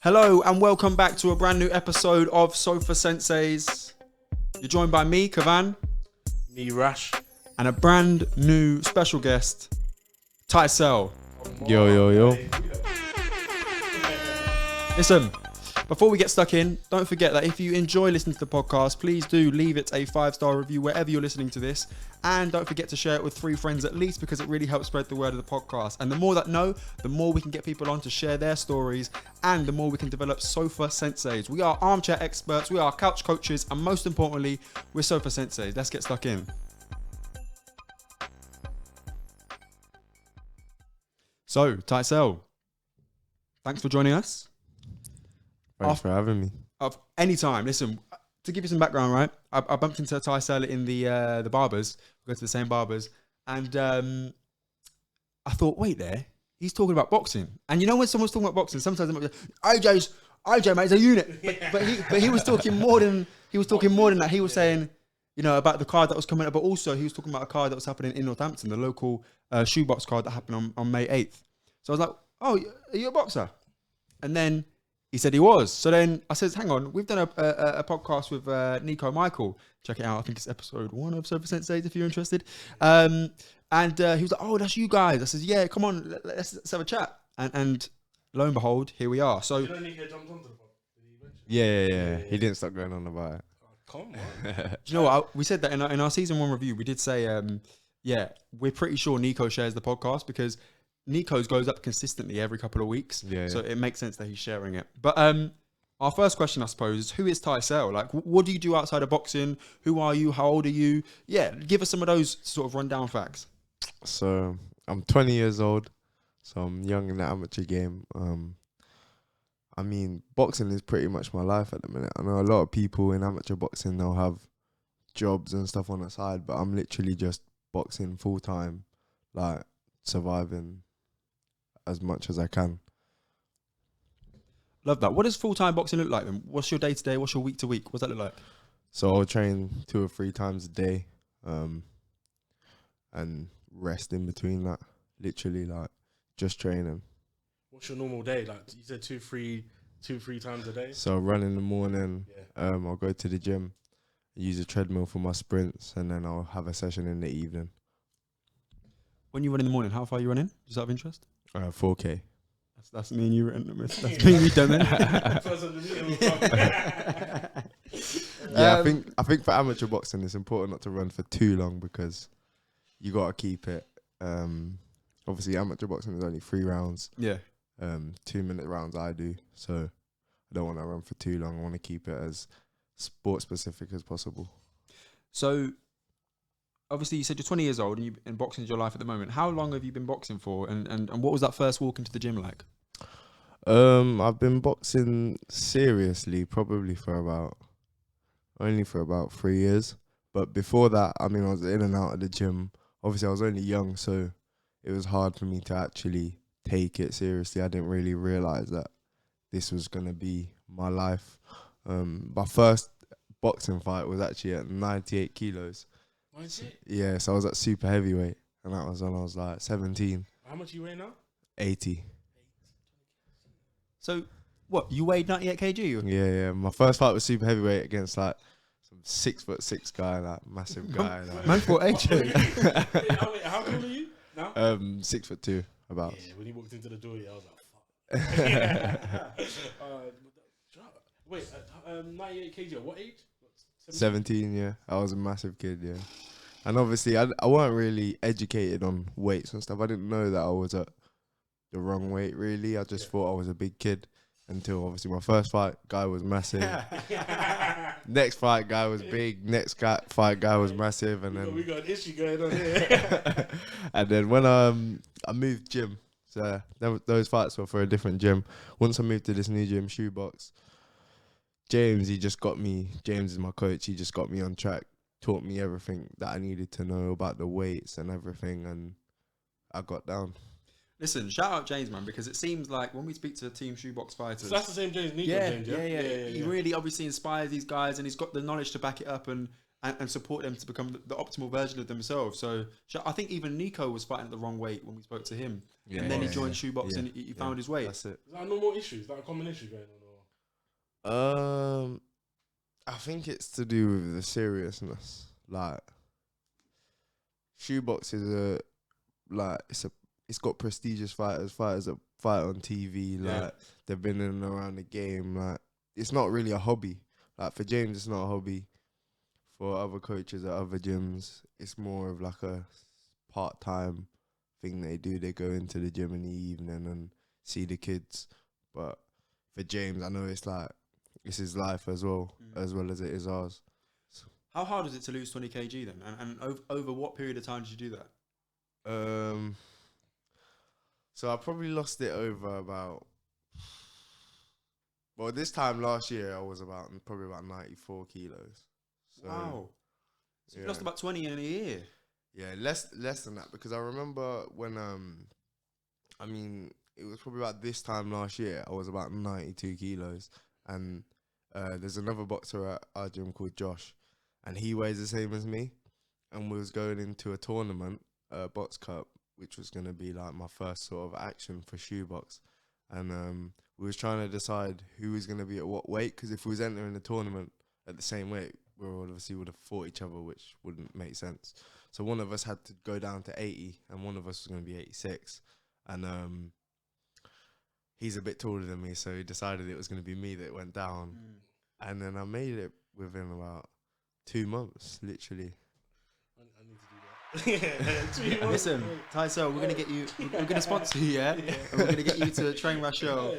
Hello and welcome back to a brand new episode of SOFA SENSEI'S. You're joined by me, Kavan. Me, Rash. And a brand new special guest, Tyselle. Yo. Listen, before we get stuck in, don't forget that if you enjoy listening to the podcast, please do leave it a 5-star review wherever you're listening to this. And don't forget to share it with 3 friends at least, because it really helps spread the word of the podcast. And the more that know, the more we can get people on to share their stories, and the more we can develop SOFA Senseis. We are armchair experts, we are couch coaches, and most importantly, we're SOFA Senseis. Let's get stuck in. So, Tyselle, thanks for joining us. Thanks for having me. Of any time. Listen, to give you some background, right? I bumped into Tyselle in the barbers. We go to the same barbers, and I thought, wait there, he's talking about boxing. And you know when someone's talking about boxing, sometimes they might be like, IJ, mate, it's a unit. But he was talking more than that. He was saying, you know, about the card that was coming up, but also he was talking about a card that was happening in Northampton, the local shoebox card that happened on May 8th. So I was like, oh, are you a boxer? And then he said he was. So then I said, hang on, we've done a podcast with Nico Michael. Check it out. I think it's episode 1 of SOFA Senseis if you're interested. And he was like, oh, that's you guys. I said, yeah, come on, let's have a chat. And lo and behold, here we are. So, You know Nico jumped onto the pod? Did he mention Yeah. He didn't stop going on about it. Come on. do you know what? We said that in our season 1 review. We did say, yeah, we're pretty sure Nico shares the podcast because Nico's goes up consistently every couple of weeks. Yeah. So it makes sense that he's sharing it. But our first question, I suppose, is who is Tyselle? Like, what do you do outside of boxing? Who are you? How old are you? Yeah, give us some of those sort of rundown facts. So I'm 20 years old, so I'm young in the amateur game. I mean, boxing is pretty much my life at the minute. I know a lot of people in amateur boxing, they'll have jobs and stuff on the side, but I'm literally just boxing full time, like surviving as much as I can. Love that. What does full-time boxing look like then? What's your day-to-day? What's your week-to-week? What's that look like? So I'll train 2 or 3 times a day, and rest in between that. Literally, like, just training. What's your normal day? Like you said, 2-3 times a day? So I run in the morning, Yeah. I'll go to the gym, use a treadmill for my sprints, and then I'll have a session in the evening. When you run in the morning, how far are you running? Just out of interest? 4K. That's me and you written. That's me and you done it. Yeah, I think for amateur boxing, it's important not to run for too long because you got to keep it. Obviously, amateur boxing is only 3 rounds. Yeah. 2-minute rounds I do, so I don't want to run for too long. I want to keep it as sport specific as possible. So, obviously, you said you're 20 years old and boxing is your life at the moment. How long have you been boxing for? And what was that first walk into the gym like? I've been boxing seriously probably for about 3 years. But before that, I mean, I was in and out of the gym. Obviously, I was only young, so it was hard for me to actually take it seriously. I didn't really realise that this was going to be my life. My first boxing fight was actually at 98 kilos. Why is it? Yeah, so I was at super heavyweight, and that was when I was like 17. How much you weigh now? 80. So, what, you weighed 98 kg? Yeah. My first fight was super heavyweight against like some 6'6" guy, like massive guy. Like. Man for AJ. How tall are you now? 6'2", about. Yeah, when he walked into the door, I was like, fuck. Wait, 98 kg, what age? 17, yeah. I was a massive kid, yeah. And obviously, I weren't really educated on weights and stuff. I didn't know that I was at the wrong weight, really. I just thought I was a big kid until, obviously, my first fight, guy was massive. Next fight, guy was big. Next fight, guy was massive. And then we got an issue going on here. and then when I moved gym, so those fights were for a different gym. Once I moved to this new gym, Shoebox, James is my coach, he just got me on track, taught me everything that I needed to know about the weights and everything, and I got down. Listen, shout out James, man, because it seems like when we speak to Team Shoebox fighters... So that's the same James, Nico yeah, James, yeah. He really obviously inspires these guys and he's got the knowledge to back it up, and and support them to become the optimal version of themselves. So I think even Nico was fighting at the wrong weight when we spoke to him. And then he joined Shoebox and he found his way. That's it. Is that a normal issue? Is that a common issue going on? I think it's to do with the seriousness. Like, Shoebox is it's got prestigious fighters that fight on TV. Like, they've been in and around the game. Like, it's not really a hobby. Like, for James, it's not a hobby. For other coaches at other gyms, it's more of like a part-time thing they do. They go into the gym in the evening and see the kids. But for James, I know it's like, it's his life as well as it is ours. So. How hard is it to lose 20 kg then? And over what period of time did you do that? So I probably lost it over about... Well, this time last year, I was probably about 94 kilos. So, wow. So you lost about 20 in a year. Yeah, less than that, because I remember when, it was probably about this time last year, I was about 92 kilos. And there's another boxer at our gym called Josh, and he weighs the same as me. And we was going into a tournament, Box Cup, which was going to be like my first sort of action for Shoebox. And we was trying to decide who was going to be at what weight, because if we was entering the tournament at the same weight, we obviously would have fought each other, which wouldn't make sense. So one of us had to go down to 80, and one of us was going to be 86. And he's a bit taller than me, so he decided it was going to be me that went down. And then I made it within about 2 months, literally. I need to do that. Listen, Tyselle, we're gonna get you. We're gonna sponsor you, yeah. And we're gonna get you to train Rachel.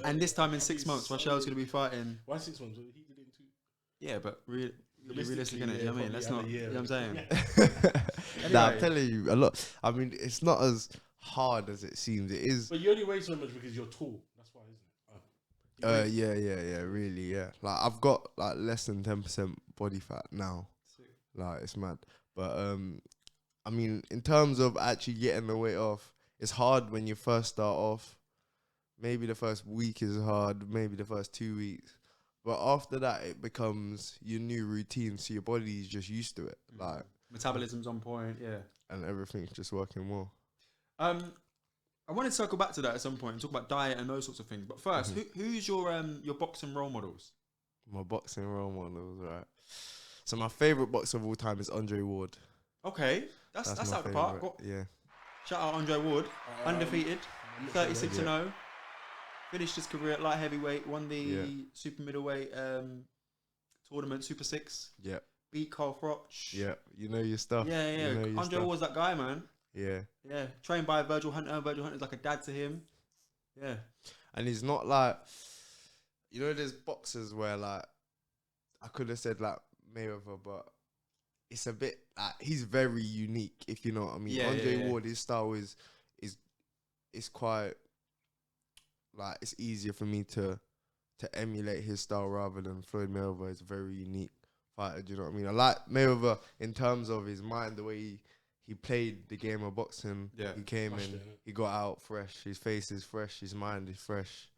And this time in 6 months, Rachel's gonna be fighting. Why 6 months? He did it in 2. Yeah, but realistic, innit? You know what I mean? Let's not. You know what I'm saying? Nah, I'm telling you a lot. I mean, it's not as hard as it seems. It is. But you only weigh so much because you're tall. That's why, isn't it? Yeah, really, yeah. Like, I've got like less than 10% body fat now. Like, it's mad. But I mean, in terms of actually getting the weight off, it's hard when you first start off. Maybe the first week is hard, maybe the first 2 weeks. But after that, it becomes your new routine, so your body's just used to it. Like, metabolism's on point, yeah. And everything's just working well. I wanted to circle back to that at some point and talk about diet and those sorts of things. But first, who's your boxing role models? My boxing role models, right? So my favourite boxer of all time is Andre Ward. Okay, that's out the park. Yeah. Shout out Andre Ward, undefeated, 36-0. Finished his career at light heavyweight, won the super middleweight tournament, Super 6. Yeah. Beat Carl Froch. Yeah, you know your stuff. Yeah. You know Andre Ward's that guy, man. Yeah. Yeah. Trained by Virgil Hunter. Virgil Hunter's like a dad to him. Yeah. And he's not like, you know, there's boxers where like, I could have said like Mayweather, but it's a bit like, he's very unique, if you know what I mean. Andre Ward, his style is quite like, it's easier for me to emulate his style rather than Floyd Mayweather. Is a very unique fighter, do you know what I mean? I like Mayweather in terms of his mind, the way he played the game of boxing. Yeah. He came in, he got out fresh, his face is fresh, his mind is fresh,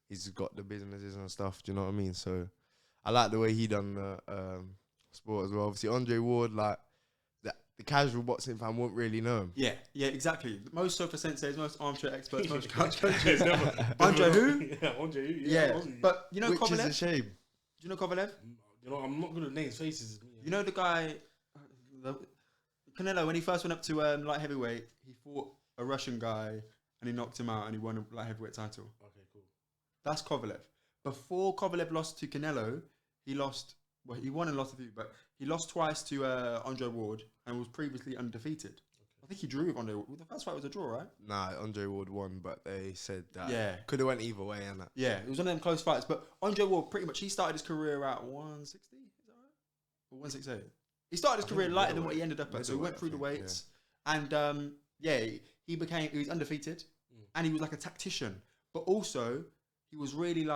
he's got the businesses and stuff, do you know what I mean? So I like the way he done the sport as well. Obviously, Andre Ward, like, the casual boxing fan won't really know him. Yeah, exactly. Most SOFA Senseis, most armchair experts, most couch coaches. Andre who? Yeah, Andre who? Yeah. But you know Which Kovalev? is a shame. Do you know Kovalev? You know, I'm not good at names, faces. You know the guy, Canelo, when he first went up to light heavyweight, he fought a Russian guy and he knocked him out and he won a light heavyweight title. Okay, cool. That's Kovalev. Before Kovalev lost to Canelo, he won and lost a few, but he lost twice to Andre Ward and was previously undefeated. Okay. I think he drew with Andre Ward. The first fight was a draw, right? Nah, Andre Ward won, but they said that could have went either way, and that. Yeah, it was one of them close fights. But Andre Ward, pretty much, he started his career at 160, is that right? Or 168? He started his career lighter than what he ended up at, so he went through the weights. Yeah. And he was undefeated, and he was like a tactician, but also he was really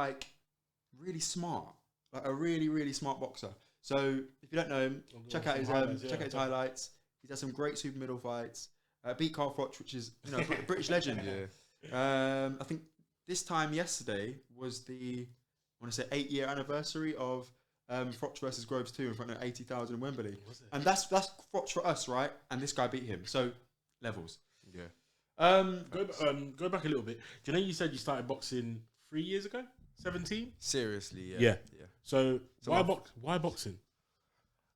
smart, like a really, really smart boxer. So if you don't know him, check out his highlights. He's had some great super middle fights. Beat Carl Froch, which is a British legend. I think this time yesterday was the 8-year anniversary of Froch versus Groves 2 in front of 80,000 in Wembley. Was it? And that's Froch for us, right? And this guy beat him. So, levels. Yeah. Go back a little bit. Do you know you said you started boxing 3 years ago? 17? Seriously, yeah. Yeah. Yeah. So my- why boxing?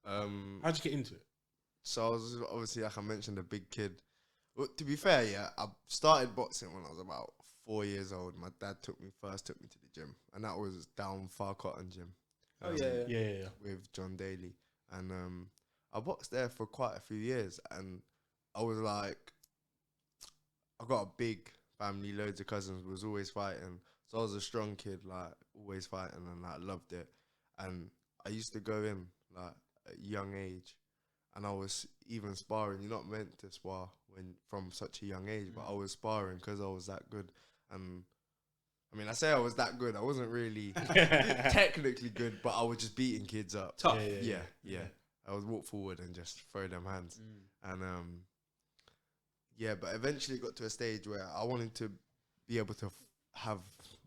How'd you get into it? So I was obviously, like I mentioned, a big kid. Well, to be fair, yeah, I started boxing when I was about 4 years old. My dad took me to the gym, and that was down Far Cotton Gym. Yeah. With John Daly, and I boxed there for quite a few years, and I was like, I got a big family, loads of cousins, was always fighting, so I was a strong kid, like always fighting, and like loved it. And I used to go in like at a young age, and I was even sparring. You're not meant to spar when from such a young age, but I was sparring because I was that good. And I mean, I say I was that good. I wasn't really technically good, but I was just beating kids up. Tough. Yeah. I would walk forward and just throw them hands. And but eventually it got to a stage where I wanted to be able to have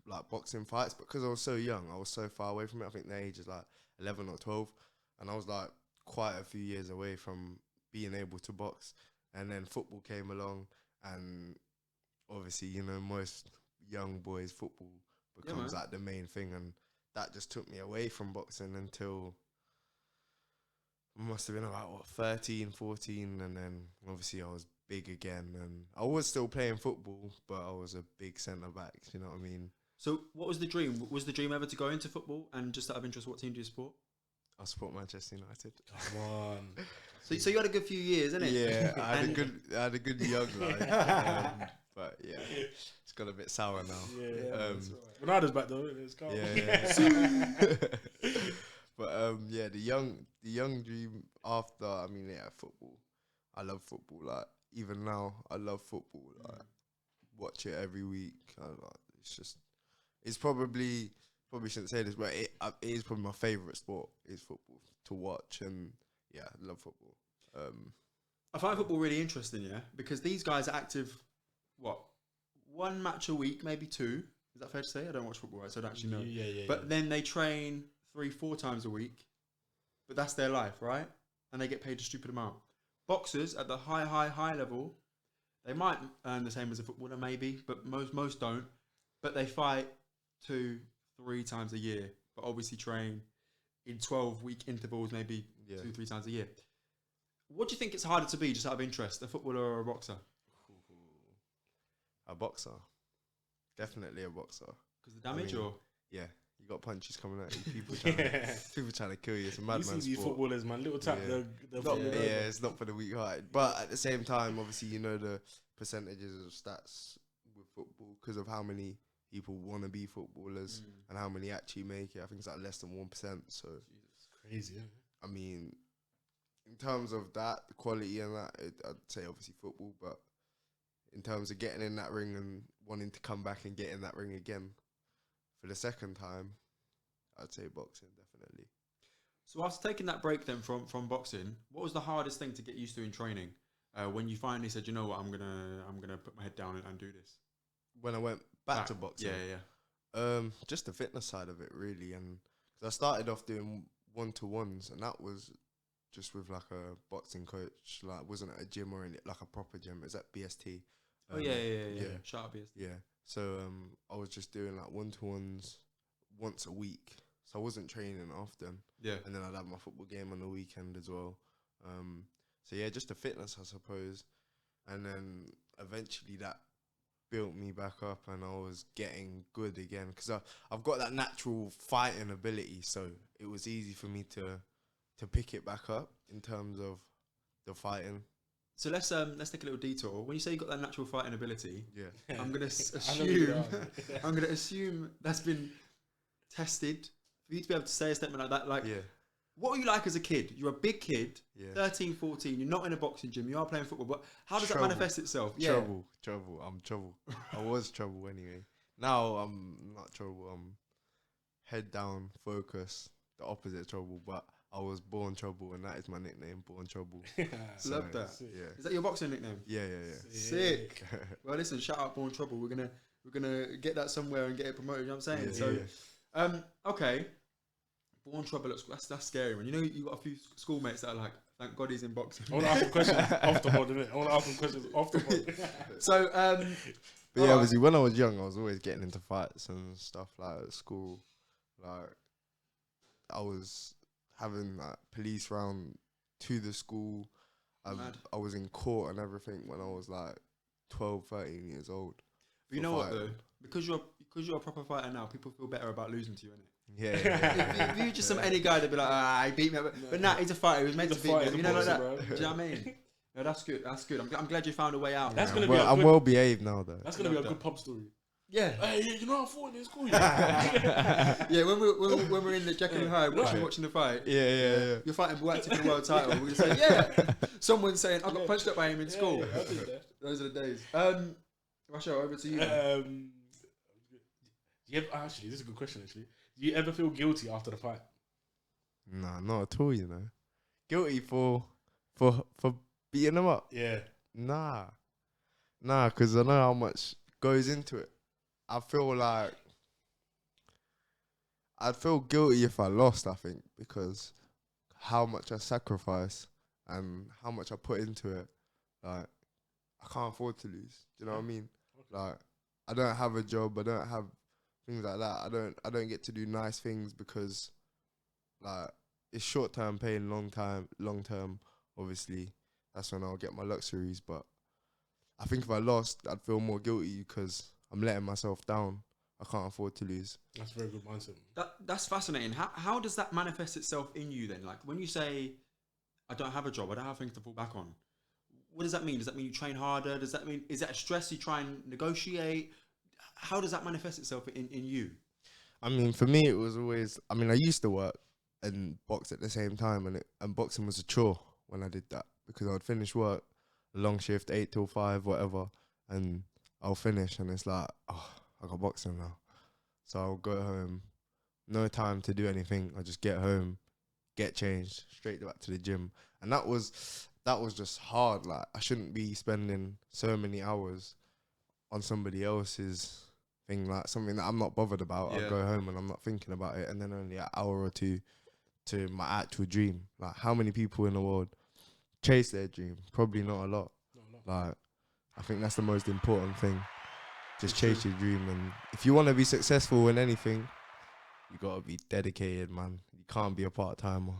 like boxing fights, but because I was so young, I was so far away from it. I think the age is like 11 or 12, and I was like quite a few years away from being able to box. And then football came along, and obviously, you know, most young boys, football becomes like the main thing, and that just took me away from boxing until I must have been about 13, 14, and then obviously I was big again, and I was still playing football, but I was a big centre back. You know what I mean? So, what was the dream? Was the dream ever to go into football? And just out of interest, what team do you support? I support Manchester United. Come on. So you had a good few years, innit? Yeah, I had a good young life. But yeah, it's got a bit sour now. Yeah. Ronaldo's back though. Let's go. Yeah. But the young dream after. I mean, yeah, football. I love football. Like even now, I love football. Like watch it every week. It's probably shouldn't say this, but it is probably my favourite sport. Is football to watch, and yeah, I love football. I find football really interesting, because these guys are active. What, one match a week, maybe two? Is that fair to say? I don't watch football, right, so I don't actually know. Yeah. But then they train 3-4 times a week, but that's their life, right? And they get paid a stupid amount. Boxers at the high level, they might earn the same as a footballer, maybe, but most don't. But they fight 2-3 times a year, but obviously train in 12-week intervals, maybe 2-3 times a year. What do you think it's harder to be, just out of interest, a footballer or a boxer? A boxer, definitely a boxer. Because the damage, or yeah, you got punches coming at you. People trying to kill you. It's a madman You see these sport. footballers, man, little tap. It's not for the weak-hearted. But at the same time, obviously, you know the percentages of stats with football because of how many people want to be footballers and how many actually make it. I think it's like less than 1%. So it's crazy. Isn't it? I mean, in terms of that, the quality and that, I'd say obviously football, but in terms of getting in that ring and wanting to come back and get in that ring again for the second time, I'd say boxing, definitely. So after taking that break then from boxing, what was the hardest thing to get used to in training? When you finally said, you know what, I'm gonna put my head down and do this. When I went back to boxing, just the fitness side of it really, and cause I started off doing 1-to-1s, and that was just with like a boxing coach. Like, wasn't at a gym or like a proper gym. It was at BST. Yeah. Shout out BST. Yeah. So I was just doing like 1-to-1s once a week. So I wasn't training often. Yeah. And then I'd have my football game on the weekend as well. So yeah, just the fitness, I suppose. And then eventually that built me back up, and I was getting good again because I've got that natural fighting ability. So it was easy for me to pick it back up in terms of the fighting. So let's take a little detour. When you say you got that natural fighting ability, I'm gonna assume that's been tested for you to be able to say a statement like that. Like, what were you like as a kid? You're a big kid, 13, 14. You're not in a boxing gym. You are playing football. But how does that manifest itself? Trouble. I'm trouble. I was trouble anyway. Now I'm not trouble. I'm head down, focus, the opposite of trouble. But I was Born Trouble, and that is my nickname, Born Trouble. So, love that. Yeah. Is that your boxing nickname? Yeah. Sick. Well, listen, shout out Born Trouble. We're gonna get that somewhere and get it promoted. You know what I'm saying? Okay. Born trouble at school. That's scary, man. You know, you got a few schoolmates that are like, thank God he's in boxing. I want to ask some questions off the pod, innit? I want to ask some questions off the pod. So, But yeah, obviously, when I was young, I was always getting into fights and stuff like at school. Like, I was having like police round to the school. I was in court and everything when I was like 12, 13 years old. But you know what though? Because you're a proper fighter now, people feel better about losing to you, innit? Yeah. If you just some any guy, they'd be like, he beat me. But nah, he's a fighter. He was meant to beat me. You know, like that. Bro. Do you know what I mean? No, that's good. That's good. I'm glad you found a way out. That's man. gonna be. I'm well behaved now, though. That's gonna be a good pub story. Yeah. Hey, you know I fought in school. Yeah, when we're in the Jekyll and Hyde watching the fight. Yeah. You're fighting Black for the world title. We're gonna say, yeah. Someone's saying I got punched up by him in school. Yeah, I did that. Those are the days. Rasho, over to you. Do you ever, actually, this is a good question. Actually, do you ever feel guilty after the fight? Nah, not at all. You know, guilty for beating them up. Yeah. Nah, because I know how much goes into it. I feel like I'd feel guilty if I lost, I think, because how much I sacrifice and how much I put into it. Like, I can't afford to lose. Do you know what I mean? Like, I don't have a job. I don't have things like that. I don't get to do nice things because, like, it's short term pain, long term. Obviously, that's when I'll get my luxuries. But I think if I lost, I'd feel more guilty because I'm letting myself down. I can't afford to lose. That's a very good mindset. That's fascinating. How does that manifest itself in you then? Like when you say, I don't have a job, I don't have things to fall back on. What does that mean? Does that mean you train harder? Does that mean, is that a stress you try and negotiate? How does that manifest itself in you? I mean, for me, it was always, I used to work and box at the same time, and boxing was a chore when I did that because I would finish work, a long shift, 8 till 5, whatever, and I'll finish and it's like, oh, I got boxing now. So I'll go home, no time to do anything. I just get home, get changed, straight back to the gym. And that was just hard. Like, I shouldn't be spending so many hours on somebody else's thing, like something that I'm not bothered about. Yeah. I'll go home and I'm not thinking about it, and then only an hour or two to my actual dream. Like, how many people in the world chase their dream? Probably not a lot. Like, I think that's the most important thing. Just chase your dream, and if you want to be successful in anything, you gotta be dedicated, man. You can't be a part-timer.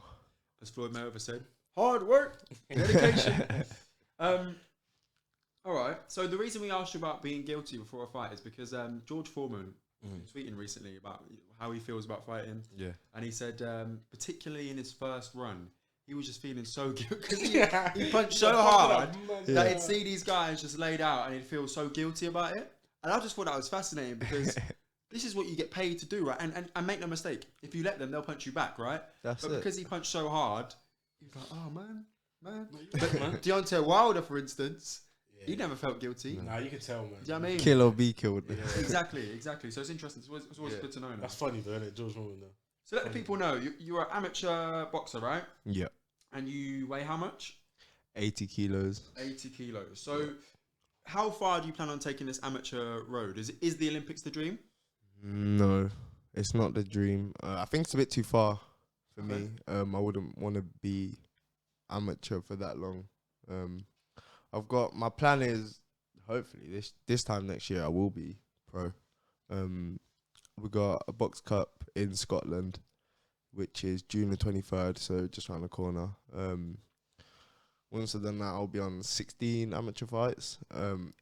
As Floyd Mayweather said, hard work, dedication. All right. So the reason we asked you about being guilty before a fight is because George Foreman was tweeting recently about how he feels about fighting. Yeah. And he said, particularly in his first run, he was just feeling so guilty because he punched so hard that he'd see these guys just laid out and he'd feel so guilty about it. And I just thought that was fascinating because this is what you get paid to do, right? And make no mistake, if you let them, they'll punch you back, right? But because he punched so hard, he was like, oh, man. But Deontay Wilder, for instance, he never felt guilty. Nah, you can tell, man. Do you know what I mean? Kill or be killed. Yeah. Exactly. So it's interesting. It's always good to know. Now. That's funny, though, isn't it? George Foreman, though. So let the people know, you're an amateur boxer, right? Yeah. And you weigh how much? 80 kilos. 80 kilos. So how far do you plan on taking this amateur road? Is the Olympics the dream? No, it's not the dream. I think it's a bit too far for me. I wouldn't want to be amateur for that long. I've got, my plan is hopefully this time next year I will be pro. We got a box cup in Scotland, which is June the 23rd, so just around the corner. Once I've done that, I'll be on 16 amateur fights.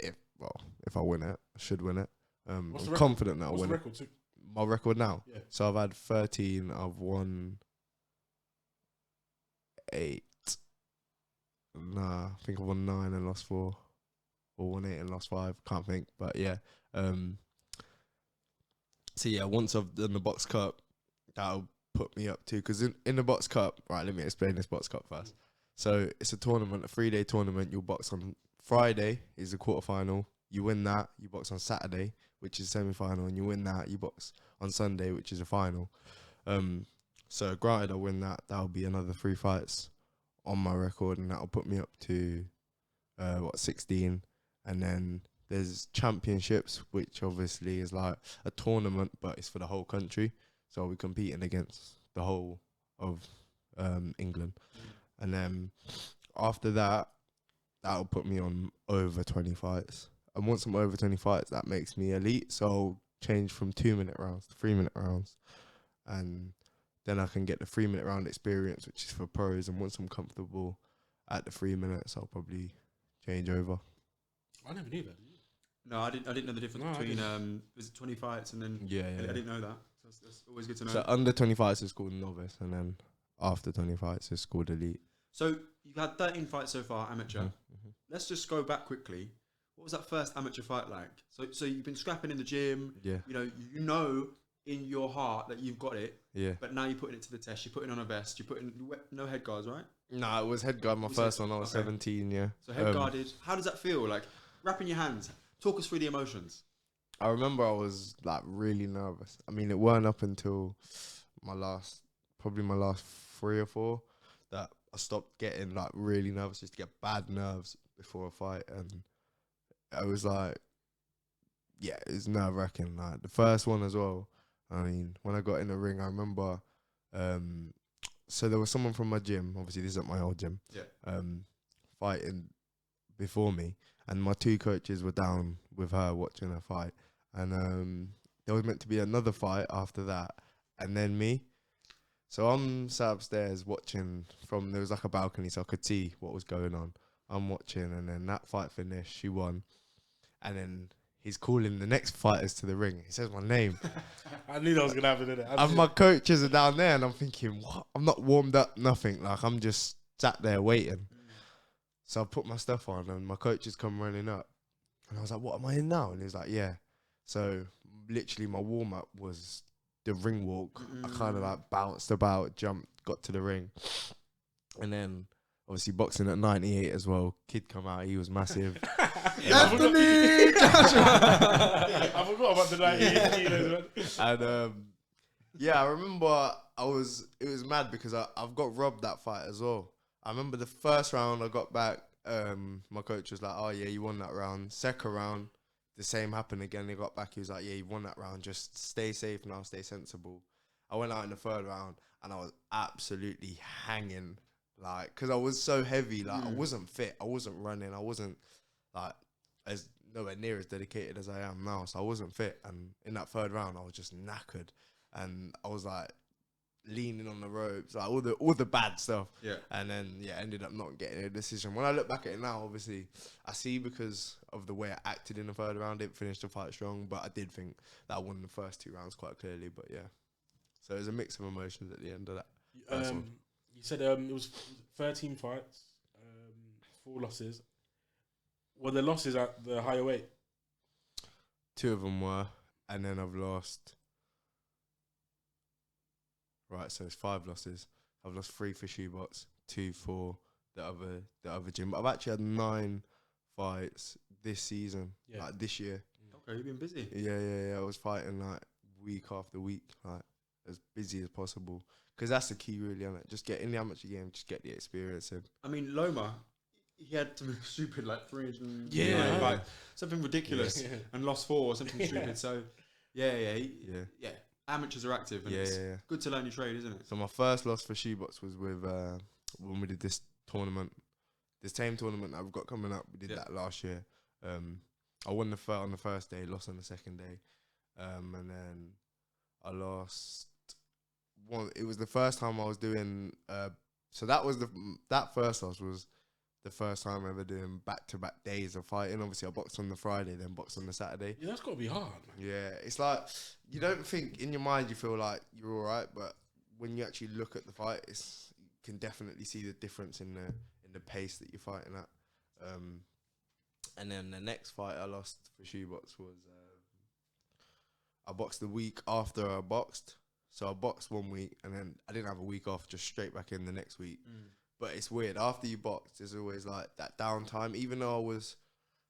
If I win it, I should win it. I'm confident that I'll win it. What's the record? My record now? Yeah. So I've had 13, I've won 8. Nah, I think I've won 9 and lost 4. Or won 8 and lost 5, can't think. But yeah. So yeah, once I've done the box cup, that'll put me up to, because in the box cup, right, let me explain this box cup first. So it's a tournament, a 3-day tournament. You'll box on Friday is the quarterfinal. You win that, you box on Saturday, which is semi-final, and you win that, you box on Sunday, which is a final. So granted I win that, that'll be another 3 fights on my record, and that'll put me up to 16. And then there's championships, which obviously is like a tournament, but it's for the whole country. So we're competing against the whole of England. And then after that, that'll put me on over 20 fights. And once I'm over 20 fights, that makes me elite. So I'll change from 2-minute rounds to 3-minute rounds. And then I can get the 3-minute round experience, which is for pros. And once I'm comfortable at the 3 minutes, I'll probably change over. I never knew that. No, I didn't know the difference between was it 20 fights and then Yeah. I didn't know that. So that's always good to know. So under 20 fights is called novice, and then after 20 fights is called elite. So you've had 13 fights so far, amateur. Mm-hmm. Let's just go back quickly. What was that first amateur fight like? So you've been scrapping in the gym. Yeah. You know in your heart that you've got it. Yeah. But now you're putting it to the test. You're putting on a vest. You're putting no head guards, right? No, it was head guard. My first one. I was 17. Yeah. So head guarded. How does that feel? Like wrapping your hands. Talk us through the emotions. I remember I was like really nervous. I mean, it weren't up until probably my last 3 or 4 that I stopped getting like really nervous. Just to get bad nerves before a fight, and I was like, yeah, it's nerve wracking. Like the first one as well. I mean, when I got in the ring, I remember. So there was someone from my gym. Obviously, this isn't my old gym. Yeah. Fighting before me, and my 2 coaches were down with her watching her fight. And there was meant to be another fight after that, and then me. So I'm sat upstairs watching there was like a balcony, so I could see what was going on. I'm watching, and then that fight finished. She won, and then he's calling the next fighters to the ring. He says my name. I knew that was gonna happen, didn't it? And my coaches are down there, and I'm thinking, what? I'm not warmed up, nothing. Like I'm just sat there waiting. So I put my stuff on, and my coaches come running up, and I was like, "What am I in now?" And he's like, "Yeah." So literally, my warm up was the ring walk. I kind of like bounced about, jumped, got to the ring, and then obviously boxing at 98 as well. Kid come out, he was massive. Anthony Joshua. I forgot about the 98 kilos, man. And yeah, I remember it was mad because I've got robbed that fight as well. I remember the first round I got back, my coach was like, "Oh yeah, you won that round." Second round, the same happened again. They got back, he was like, "Yeah, you won that round. Just stay safe now, stay sensible." I went out in the third round and I was absolutely hanging, like, because I was so heavy, like I wasn't fit, I wasn't running, I wasn't like as nowhere near as dedicated as I am now, so I wasn't fit. And in that third round, I was just knackered, and I was like leaning on the ropes, like all the bad stuff. Yeah. And then ended up not getting a decision. When I look back at it now, obviously I see because of the way I acted in the third round, didn't finish the fight strong, but I did think that I won the first 2 rounds quite clearly. But yeah, so it was a mix of emotions at the end of that. You said it was 13 fights, 4 losses. Were the losses at the higher weight? 2 of them were, and then I've lost. Right, so it's 5 losses. I've lost 3 for shoebox, 2 for the other gym. But I've actually had 9 fights this season, like this year. Okay, you've been busy. Yeah. I was fighting like week after week, like as busy as possible. Because that's the key, really, isn't it? Just get in the amateur game, just get the experience in. I mean, Loma, he had something stupid like 300, Yeah. something ridiculous, and lost 4 or something stupid. So, yeah. Amateurs are active, and it's good to learn your trade, isn't it? So my first loss for shoebox was with when we did this tournament, this same tournament that we've got coming up. We did that last year. I won on the first day, lost on the second day, and then I lost. It was the first time I was doing. So that first loss was the first time ever doing back-to-back days of fighting. Obviously, I boxed on the Friday, then boxed on the Saturday. Yeah, that's got to be hard, man. Yeah, it's like you don't think in your mind you feel like you're all right, but when you actually look at the fight, you can definitely see the difference in the pace that you're fighting at. And then the next fight I lost for shoebox was I boxed the week after I boxed. So I boxed 1 week, and then I didn't have a week off, just straight back in the next week. But it's weird. After you box, there's always like that downtime. Even though I was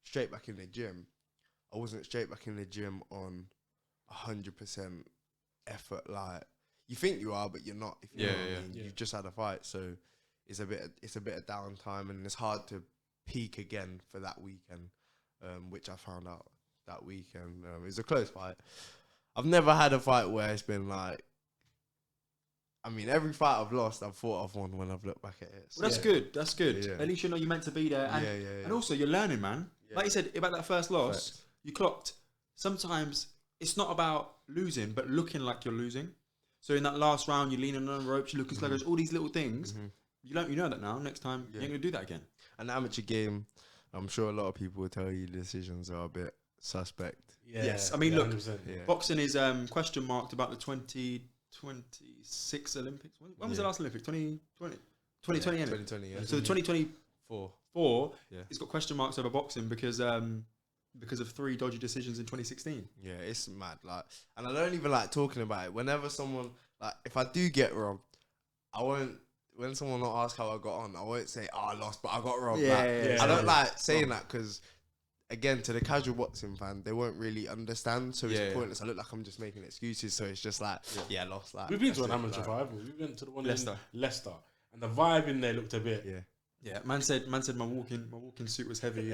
straight back in the gym, I wasn't straight back in the gym on 100% effort. Like you think you are, but you're not. If you know what I mean. You've just had a fight, so it's a bit of downtime, and it's hard to peak again for that weekend, which I found out that weekend. It was a close fight. I've never had a fight where it's been like I mean, every fight I've lost, I've thought I've won when I've looked back at it. So. Well, that's good. That's good. Yeah. At least you know you're meant to be there. And, and also, you're learning, man. Yeah. Like you said about that first loss, Facts. you clocked. Sometimes it's not about losing, but looking like you're losing. So in that last round, you're leaning on the ropes, you're looking sluggish, all these little things. You know that now. Next time, you ain't going to do that again. An amateur game, I'm sure a lot of people will tell you decisions are a bit suspect. Yeah, Yes. I mean, look, 100%. boxing is question marked about the 2026 Olympics. When was the last Olympics? 2020? 2020, innit? 2020, yeah. So the 2024, Yeah. it's got question marks over boxing because of 3 dodgy decisions in 2016. Yeah, it's mad. Like, and I don't even like talking about it. Whenever someone, like, if I do get robbed, I won't. When someone will ask how I got on, I won't say, "Oh, I lost, but I got robbed." I don't like saying that because, again, to the casual boxing fan, they won't really understand. So it's pointless. I look like I'm just making excuses. So it's just like, I lost. Like, We've been to an amateur fight. We went to the one Leicester. in Leicester, and the vibe in there looked a bit. Yeah, man said my walking suit was heavy. You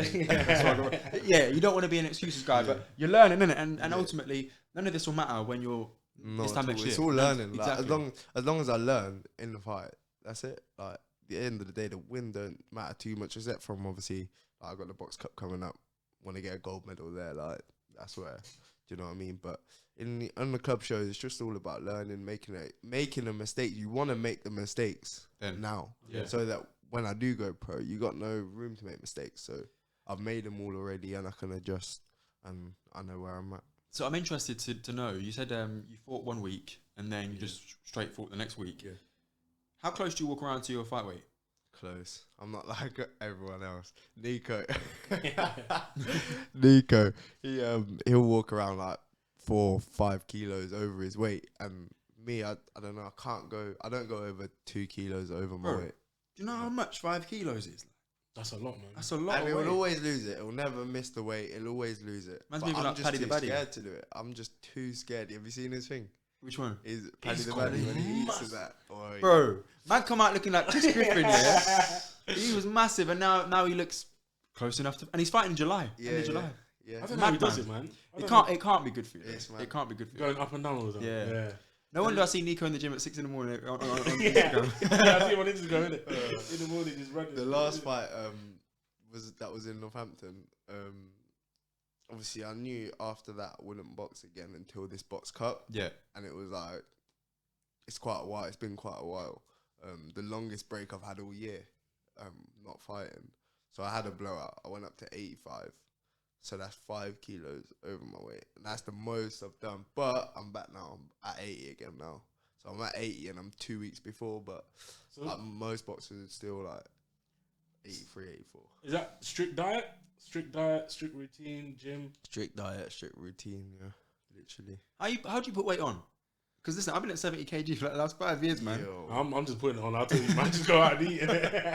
don't want to be an excuses guy, but you're learning, innit? And ultimately, none of this will matter when you're this time next year. It's all learning. Exactly. Like, as long as I learn in the fight, that's it. Like, at the end of the day, the win don't matter too much, except from obviously, like, I got the box cup coming up. Want to get a gold medal there, like, that's where. Do you know what I mean? But on the club shows, it's just all about learning, making a mistake. You want to make the mistakes now, so that when I do go pro, you got no room to make mistakes. So I've made them all already, and I can adjust, and I know where I'm at. So I'm interested to know. You said you fought 1 week, and then you just straight fought the next week. Yeah. How close do you walk around to your fight weight? Close. I'm not like everyone else. Nico, he'll walk around like 4 or 5 kilos over his weight, and me, I don't know. I don't go over 2 kilos over my weight. Do you know how much 5 kilos is? That's a lot, man. That's a lot. And of it weight. will always lose it. It will never miss the weight. It'll always lose it. Man's But moving I'm like just Paddy the too Baddy. scared to do it. I'm just too scared. Have you seen his thing? Which one? Is Paddy He's the got Baddy when he eats of that? Oh, Bro, man come out looking like Chris Griffin, yeah? He was massive, and now he looks close enough to... And he's fighting in July. End of July. Yeah. I don't know how he does it, man. It can't be good for you. It can't be good for you. Going up and down all the time. Yeah. No wonder I see Nico in the gym at 6 in the morning on Instagram. I see him on Instagram, innit? In the morning, just running. The last fight was in Northampton. Obviously, I knew after that I wouldn't box again until this box cup. Yeah. And it was like, it's quite a while. It's been quite a while. The longest break I've had all year, not fighting. So I had a blowout. I went up to 85. So that's 5 kilos over my weight. And that's the most I've done. But I'm back now. I'm at 80 again now. So I'm at 80 and I'm 2 weeks before. But like, most boxers are still like 83, 84. Is that strict diet? Strict routine, gym? Strict diet, strict routine, yeah. Literally. How do you put weight on? Because listen, I've been at 70 kg for like the last 5 years, man. Yo. I'm just putting it on. I'll tell you, man, just go out and eat.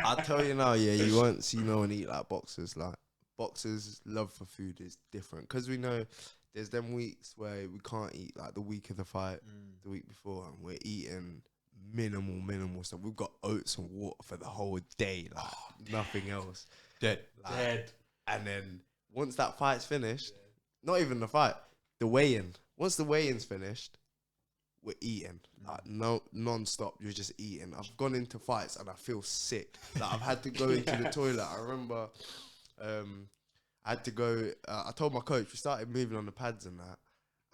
I'll tell you now, you won't see no one eat like boxers. Like, boxers' love for food is different. Because we know there's them weeks where we can't eat, like the week of the fight, the week before, and we're eating minimal stuff. We've got oats and water for the whole day, like nothing else. Dead. Dead. And then once that fight's finished, not even the fight, the weigh-in. Once the weigh-in's finished, we're eating. Like, no, non-stop, you're just eating. I've gone into fights and I feel sick. Like, I've had to go into the toilet. I remember I had to go, I told my coach, we started moving on the pads and that,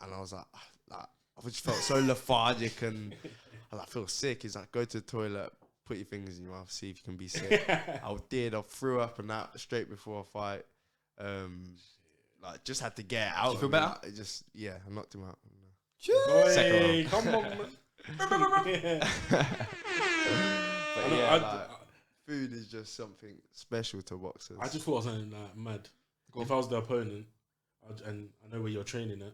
and I was like I just felt so lethargic, and I was like, I feel sick. He's like, go to the toilet, put your fingers in your mouth, see if you can be sick. I did. I threw up and that straight before a fight. Like, just had to get it out. You feel better? Like, I knocked him out. Hey, come on, man. But yeah, like, food is just something special to boxers. I just thought of something like mad. If I was the opponent, and I know where you're training at,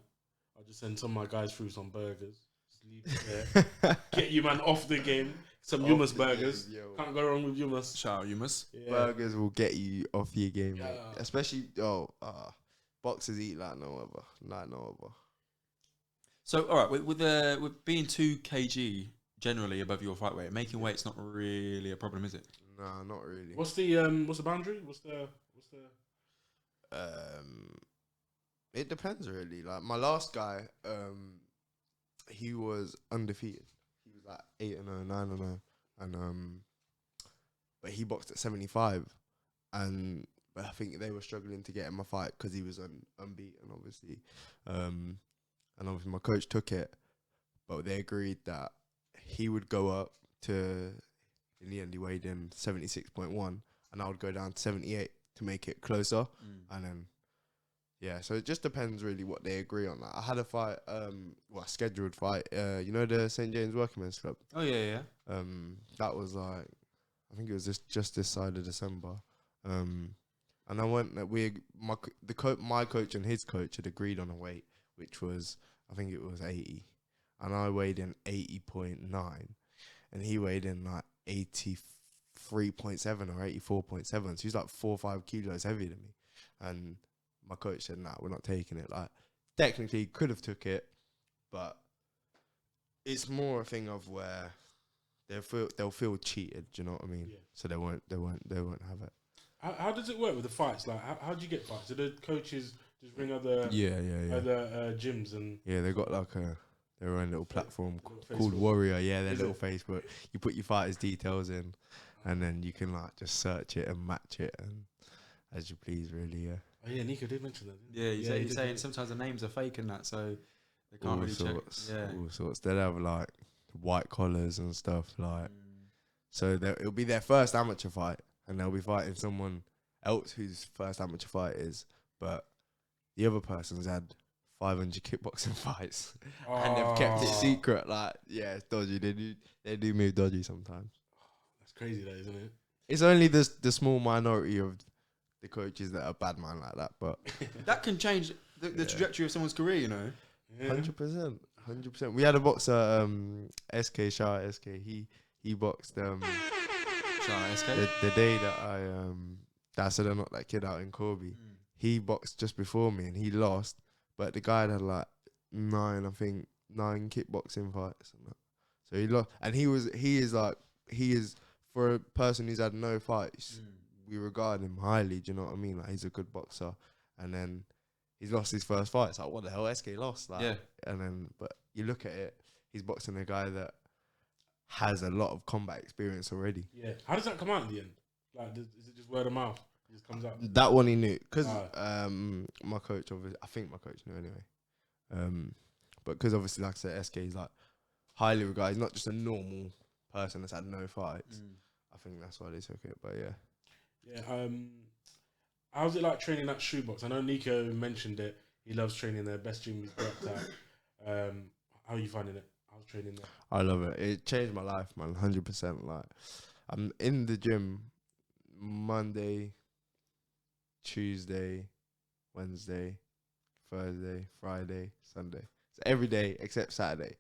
I'll just send some of my guys through some burgers. Just leave it there. Get you, man, off the game. Some hummus burgers. Game, Can't go wrong with hummus. Shout out hummus. Yeah. Burgers will get you off your game, Yeah. mate. Especially, boxers eat like no other. So, all right, with being 2 kg generally above your fight weight, making weight's not really a problem, is it? Nah, not really. What's the boundary? What's the It depends really. Like, my last guy, he was undefeated. He was like 8-0, 9-0, and but he boxed at 75, but I think they were struggling to get him a fight because he was unbeaten, obviously, and obviously my coach took it, but they agreed that he would go up to. In the end, he weighed in 76.1, and I would go down to 78 to make it closer, and then. Yeah, so it just depends really what they agree on. Like, I had a fight, a scheduled fight. You know the St James Workingmen's Club. Oh yeah. That was like, I think it was just this side of December. And I went. My coach and his coach had agreed on a weight, which was I think it was 80, and I weighed in 80.9, and he weighed in like 83.7 or 84.7. So he's like 4 or 5 kilos heavier than me, and my coach said, "Nah, we're not taking it." Like, technically, could have took it, but it's more a thing of where they'll feel cheated. Do you know what I mean? Yeah. So they won't have it. How does it work with the fights? Like, how do you get fights? Do the coaches just ring other other gyms and they got like their own little platform little called Facebook. Warrior. Yeah, their Is little it? Facebook. You put your fighters' details in, and then you can like just search it and match it and as you please. Really, yeah. Oh yeah, Nico did mention that. Didn't he? Yeah, he he's did, saying didn't sometimes the names are fake and that, so they can't All really sorts, check. Yeah. all sorts. They'll have like white collars and stuff like. So it'll be their first amateur fight, and they'll be fighting someone else whose first amateur fight is, but the other person's had 500 kickboxing fights, and they've kept it Oh. secret. Like, yeah, it's dodgy. They do move dodgy sometimes. That's crazy, that isn't it? It's only the small minority of the coaches that are bad man like that, but That can change the Yeah. trajectory of someone's career, you know. Yeah. 100%. We had a boxer, SK Shah SK. He boxed Shah SK. the day that I said I knocked that kid out in Corby. He boxed just before me and he lost, but the guy had like 9 kickboxing fights and that. So he lost, and he is for a person who's had no fights, we regard him highly. Do you know what I mean? Like, he's a good boxer, and then he's lost his first fight. It's like, what the hell, SK lost? Like, Yeah. and then but you look at it, he's boxing a guy that has a lot of combat experience already. Yeah. How does that come out in the end? Like, is it just word of mouth? It just comes out. That one he knew because Right. my coach, obviously, I think my coach knew anyway. But because obviously, like I said, SK is like highly regarded. He's not just a normal person that's had no fights. I think that's why they took it. But yeah, Yeah. How's it like training at Shoebox? I know Nico mentioned it. He loves training there. Best gym he's worked at. How are you finding it? How's training there? I love it. It changed my life, man. 100%. Like, I'm in the gym Monday, Tuesday, Wednesday, Thursday, Friday, Sunday. So every day except Saturday,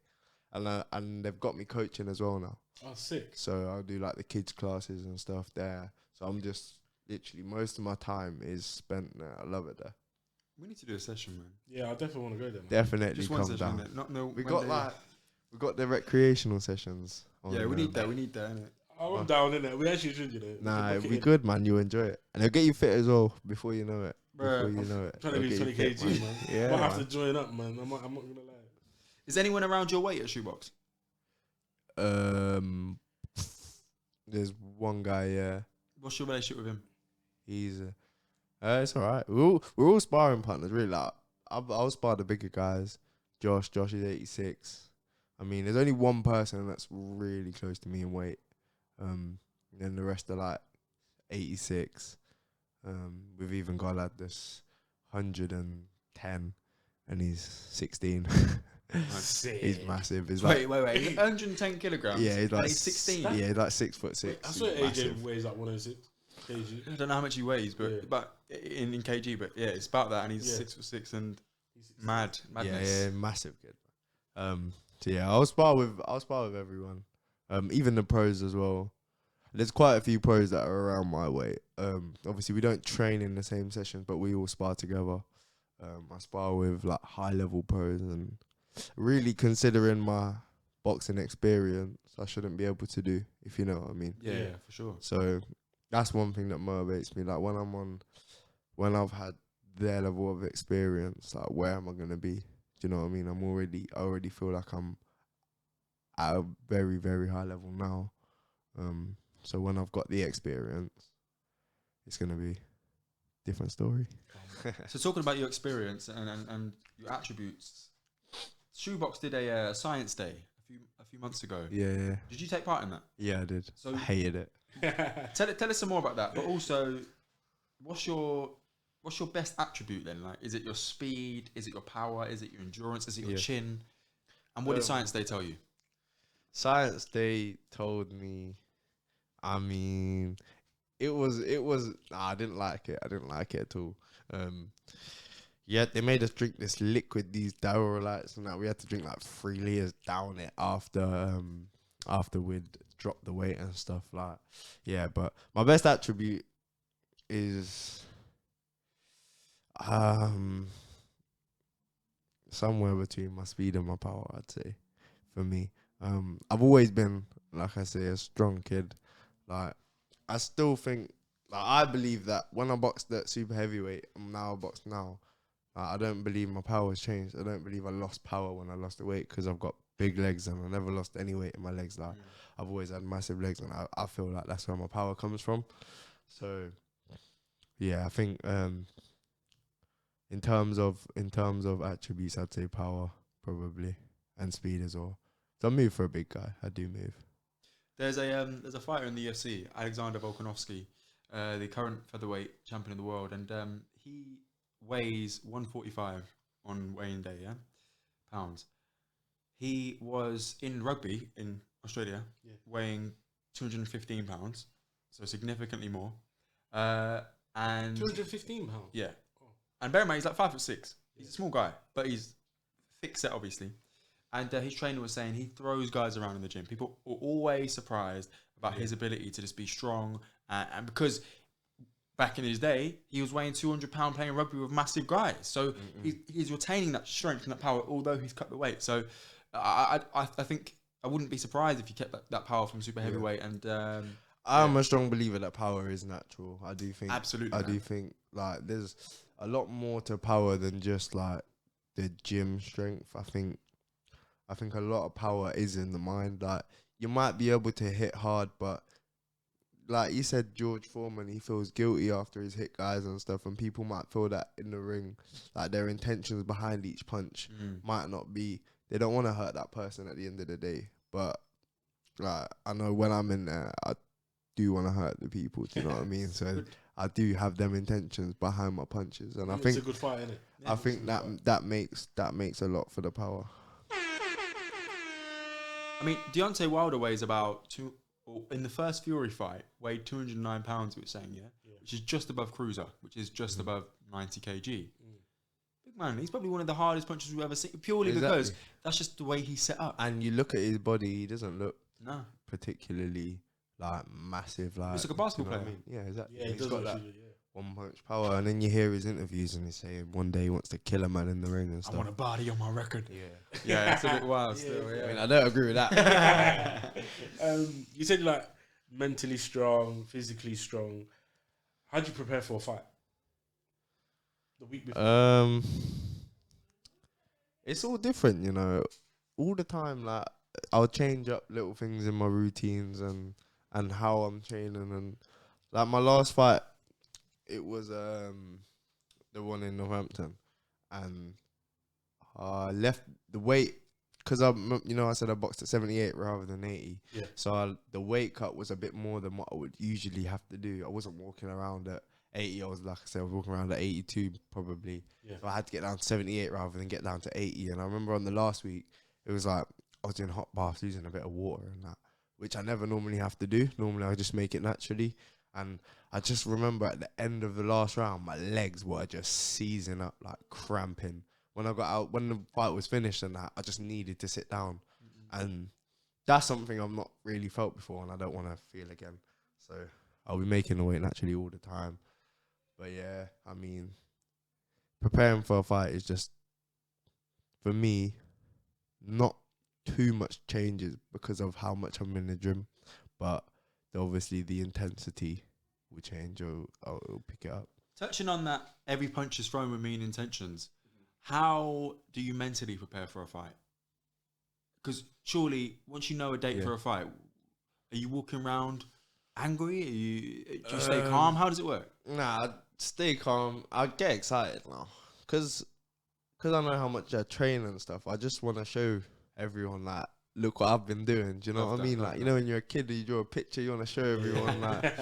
and they've got me coaching as well now. Oh, sick. So I'll do like the kids classes and stuff there. So I'm just literally most of my time is spent there. I love it there. We need to do a session, man. Yeah, I definitely want to go there, man. Definitely Just one come session, down. innit? Not no. We one got day. like we got the recreational sessions. Yeah, we need that. We need that, innit? I'm down in it. We actually should, you know. Nah, We it'll can be book it good, man. You enjoy it, and it'll get you fit as well. Before you know it. Bruh, Before you know it. in. Trying to it'll lose get you 20 fit, kg, man. Yeah, I might have man. to join up, man. I'm not gonna lie. Is anyone around your weight at Shoebox? There's one guy. Yeah, What's your relationship with him? he's. It's alright. We're all sparring partners, really. Like, I'll spar the bigger guys. Josh is 86. I mean, there's only one person that's really close to me in weight. Then the rest are like 86. We've even got like this 110, and he's 16. Sick. He's massive. He's like, Wait. He's 110 kilograms. yeah, he's and like he's 16. Yeah, he's like 6'6". I swear He's AJ massive. weighs like 106 kg. I don't know how much he weighs, but Yeah. but in kg, but yeah, it's about that, and he's Yeah. 6'6" and He's madness. Yeah, massive kid. So yeah, I'll spar with everyone. Even the pros as well. There's quite a few pros that are around my weight. Obviously we don't train in the same sessions, but we all spar together. I spar with like high level pros, and really considering my boxing experience, I shouldn't be able to do, if you know what I mean. Yeah, for sure. So that's one thing that motivates me. Like when I've had their level of experience, like where am I gonna be? Do you know what I mean? I already feel like I'm at a very, very high level now. So when I've got the experience, it's gonna be different story. So talking about your experience and your attributes, Shoebox did a science day a few months ago. Yeah, Did you take part in that? yeah, I did. So I hated it. tell us some more about that. But also, what's your best attribute then? Like, is it your speed? Is it your power? Is it your endurance? Is it your chin? And what did Science Day tell you? Science Day told me, I mean, it was nah, I didn't like it. I didn't like it at all. Yeah, they made us drink this liquid, these Dowrolites, and that we had to drink like 3 liters down it after we'd dropped the weight and stuff. Like, yeah, but my best attribute is somewhere between my speed and my power, I'd say, for me. I've always been, like I say, a strong kid. Like, I still think, like, I believe that when I boxed at super heavyweight, now I box now, I don't believe my power has changed. I don't believe I lost power when I lost the weight because I've got big legs and I never lost any weight in my legs. Like, I've always had massive legs, and I feel like that's where my power comes from. So, yeah, I think in terms of attributes, I'd say power probably, and speed as well. So I move for a big guy. I do move. There's a fighter in the UFC, Alexander Volkanovski, the current featherweight champion of the world, and he weighs 145 on weighing day, pounds. He was in rugby in Australia, weighing 215 pounds, so significantly more. And 215 pounds. Yeah, and bear in mind he's like 5'6". He's a small guy, but he's thick set, obviously. And his trainer was saying he throws guys around in the gym. People are always surprised about his ability to just be strong, and because back in his day, he was weighing 200 pounds playing rugby with massive guys. So he's retaining that strength and that power, although he's cut the weight. So I think I wouldn't be surprised if he kept that power from super heavyweight. And I'm a strong believer that power is natural. I do think absolutely. I do think like there's a lot more to power than just like the gym strength. I think a lot of power is in the mind. Like, you might be able to hit hard, but like you said, George Foreman, he feels guilty after he's hit guys and stuff, and people might feel that in the ring, like their intentions behind each punch might not be, they don't want to hurt that person at the end of the day. But like, I know when I'm in there, I do want to hurt the people. Do you know what I mean? So I do have them intentions behind my punches, and I think it's a good fight, isn't it? I think that makes a lot for the power. I mean, Deontay Wilder weighs about in the first Fury fight, weighed 209 pounds, we were saying, which is just above cruiser, which is just above 90 kg. Big man, he's probably one of the hardest punchers we've ever seen, purely because that's just the way he's set up. And you look at his body, he doesn't look particularly like massive. Like, he's like a basketball player. I mean? Yeah, exactly. Yeah, he's got that one punch power, and then you hear his interviews and he's saying one day he wants to kill a man in the ring and stuff. I want a body on my record. Yeah, it's a bit wild still. I mean, I don't agree with that. You said like mentally strong, physically strong. How do you prepare for a fight? The week before. It's all different, you know. All the time, like, I'll change up little things in my routines and how I'm training. And like my last fight, it was the one in Northampton, and I left the weight because I said I boxed at 78 rather than 80. Yeah. So the weight cut was a bit more than what I would usually have to do. I wasn't walking around at 80. I was, like I said, I was walking around at 82 probably. Yeah. So I had to get down to 78 rather than get down to 80. And I remember on the last week, it was like I was doing hot baths, using a bit of water and that, which I never normally have to do. Normally I just make it naturally. And I just remember at the end of the last round, my legs were just seizing up, like cramping. When I got out, when the fight was finished and that, I just needed to sit down. And that's something I've not really felt before, and I don't want to feel again. So I'll be making the weight naturally all the time. But yeah, I mean, preparing for a fight is just, for me, not too much changes because of how much I'm in the gym. But obviously the intensity will change, or I'll pick it up. Touching on that, every punch is thrown with mean intentions. How do you mentally prepare for a fight? because surely once you know a date for a fight, are you walking around angry? Do you stay calm? How does it work? Nah, I stay calm. I get excited now because I know how much I train and stuff. I just want to show everyone like, look what I've been doing. Do you know what I mean? Like, you know, when you're a kid, you draw a picture, you want to show everyone. Like,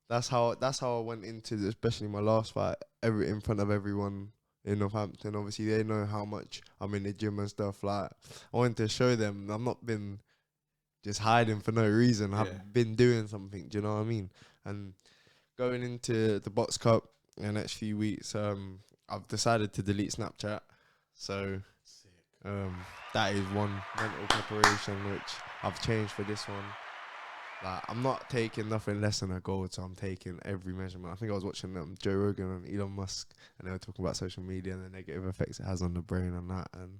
that's how I went into this, especially my last fight, in front of everyone in Northampton. Obviously, they know how much I'm in the gym and stuff. Like, I wanted to show them I've not been just hiding for no reason. I've been doing something. Do you know what I mean? And going into the Box Cup in the next few weeks, I've decided to delete Snapchat. So that is one mental preparation which I've changed for this one. Like, I'm not taking nothing less than a goal, so I'm taking every measurement. I think I was watching Joe Rogan and Elon Musk, and they were talking about social media and the negative effects it has on the brain and that. And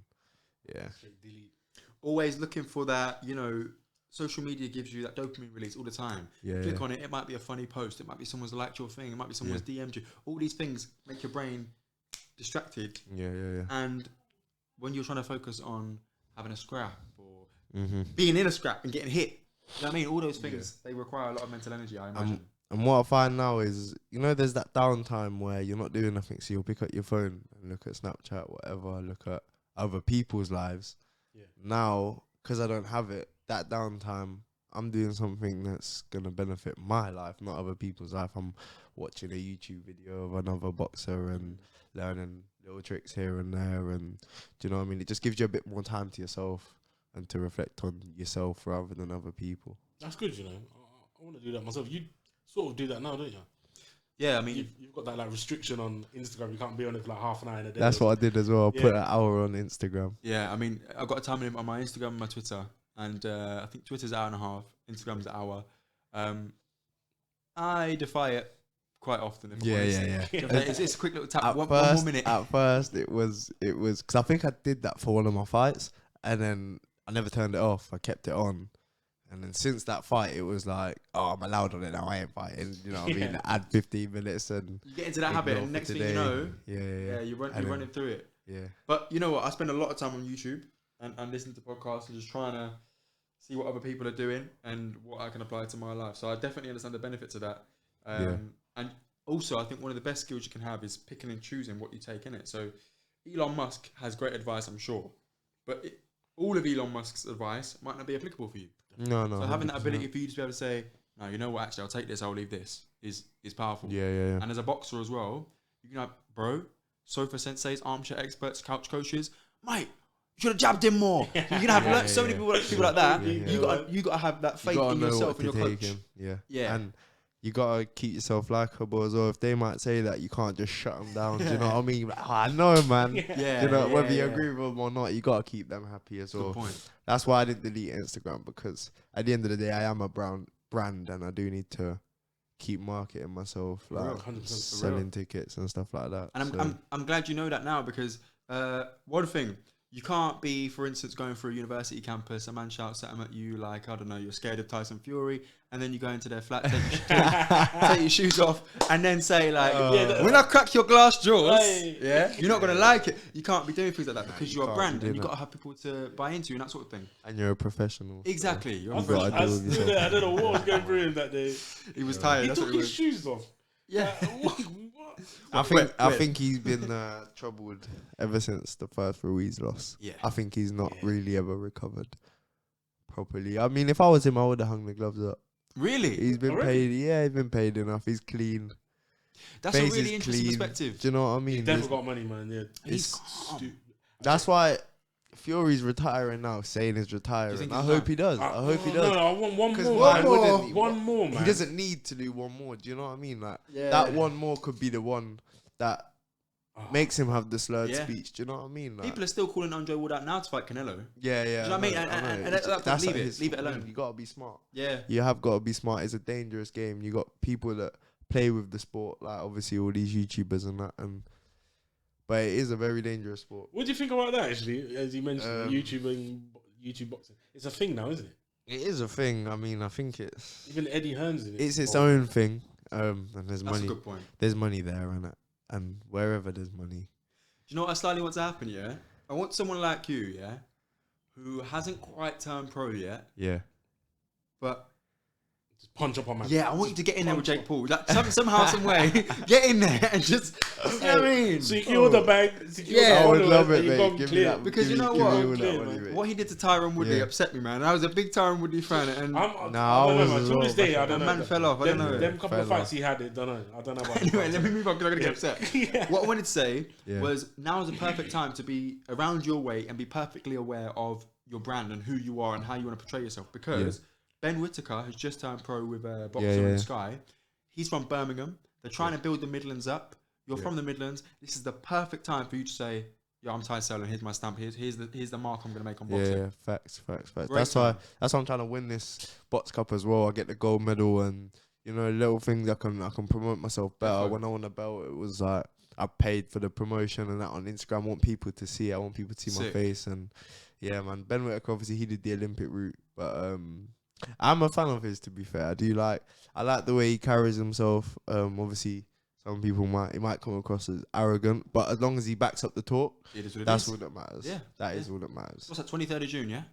always looking for that. You know, social media gives you that dopamine release all the time. Click on it. It might be a funny post. It might be someone's liked your thing. It might be someone's DM'd you. All these things make your brain distracted. And when you're trying to focus on having a scrap or being in a scrap and getting hit, you know what I mean? All those things, they require a lot of mental energy, I imagine. And what I find now is, you know, there's that downtime where you're not doing nothing, so you'll pick up your phone and look at Snapchat, whatever, look at other people's lives. Now, because I don't have it, that downtime, I'm doing something that's going to benefit my life, not other people's life. I'm watching a YouTube video of another boxer and learning little tricks here and there. And do you know what I mean? It just gives you a bit more time to yourself and to reflect on yourself rather than other people. That's good, you know. I want to do that myself. You sort of do that now, don't you? Yeah, I mean, you've got that like restriction on Instagram. You can't be on it for like half an hour in a day. That's what I did as well. I put an hour on Instagram. Yeah, I mean, I've got a time limit on my Instagram and my Twitter, and I think Twitter's an hour and a half, Instagram's an hour. I defy it quite often. It's a quick little tap. One more minute. At first, it was because I think I did that for one of my fights, and then I never turned it off. I kept it on. And then since that fight, it was like, oh, I'm allowed on it now. I ain't fighting. You know what I mean? Add 15 minutes and you get into that habit, and next thing you know, you're running through it. Yeah. But you know what? I spend a lot of time on YouTube and listening to podcasts and just trying to see what other people are doing and what I can apply to my life. So I definitely understand the benefits of that. And also, I think one of the best skills you can have is picking and choosing what you take in it. So Elon Musk has great advice, I'm sure, but all of Elon Musk's advice might not be applicable for you. No. So having that ability for you to be able to say, no, you know what, actually, I'll take this, I'll leave this, is powerful. Yeah. And as a boxer as well, you can have, SOFA Senseis, armchair experts, couch coaches, mate, you should have jabbed him more. You can have so many people like that. You got to have that faith in yourself and your coach. Yeah. And you got to keep yourself likable as well. If they might say that, you can't just shut them down. Do you know what I mean? Like, oh, I know, man. Whether you agree with them or not, you got to keep them happy as well. Good point. That's why I didn't delete Instagram, because at the end of the day, I am a brand and I do need to keep marketing myself, like 100% selling tickets and stuff like that. And I'm glad you know that now, because one thing, you can't be, for instance, going through a university campus, a man shouts at him at you like, I don't know, you're scared of Tyson Fury, and then you go into their flat, take your shoes off, and then say like, when I crack your glass jaws, you're not going to like it. You can't be doing things like that because you're a brand and you've got to have people to buy into and that sort of thing. And you're a professional. Exactly. You're I don't know what was going through him that day. He was tired. He took his shoes off. Yeah. What? I think he's been troubled ever since the first Ruiz loss. Yeah. I think he's not really ever recovered properly. I mean, if I was him, I would have hung the gloves up. Really? He's been paid. Yeah, he's been paid enough. He's clean. That's a really interesting perspective. Do you know what I mean? He's definitely got money, man. Yeah. He's That's why Fury's retiring now. Saying he's retiring. I hope he does. I hope he does. No, I want one more, man. He doesn't need to do one more. Do you know what I mean? Like that one more could be the one that makes him have the slurred speech. Do you know what I mean? Like, people are still calling Andre Ward out now to fight Canelo. Yeah. Do you know what I mean? And that's leave it alone. You gotta be smart. Yeah. You have got to be smart. It's a dangerous game. You got people that play with the sport, like obviously all these YouTubers and that, but it is a very dangerous sport. What do you think about that, actually? As you mentioned, YouTube boxing. It's a thing now, isn't it? It is a thing. I mean, I think it's... Even Eddie Hearn's in it. It's its own thing. And there's That's money. a good point. There's money there, and wherever there's money. Do you know what I slightly want to happen, yeah? I want someone like you, yeah, who hasn't quite turned pro yet, Yeah. but Just punch up on my. yeah, I want you to get in there with Punch Jake Paul. Like, somehow, some way, get in there and just, you know what I mean? Secure the bag. Secure Yeah. the I would followers, love and it, you mate. gone Give me clear. that. Because give you me- know give me what? all that Clear, money, man. mate. What he did to Tyron Woodley Yeah. upset me, man. I was a big Tyron Woodley fan, and Nah, I I don't know, was man. as To this well, day, I but- don't the know. man fell off. I don't know. Them couple of Fell fights off. he had, I don't know. I don't know about. Anyway, let me move on because I'm gonna get upset. Yeah. What I wanted to say Yeah. was now is the perfect time to be around your weight and be perfectly aware of your brand and who you are and how you want to portray yourself. Because Ben Whittaker has just turned pro with Boxer in the Sky. He's from Birmingham. They're trying to build the Midlands up. You're from the Midlands. This is the perfect time for you to say, "Yo, I'm Tyselle, and here's my stamp. Here's the mark I'm gonna make on boxing." Yeah, facts. Great That's time. why I'm trying to win this box cup as well. I get the gold medal and little things I can promote myself better. Definitely. When I won the belt, it was like I paid for the promotion and that on Instagram. I want people to see it. I want people to see my Sick. face and yeah, man. Ben Whittaker, obviously he did the Olympic route, but I'm a fan of his. To be fair, I like the way he carries himself. Obviously. Some people might come across as arrogant, but as long as he backs up the talk, It is what it that's is. all that matters. Yeah, That yeah. is all that matters. What's that? 23rd of June, yeah.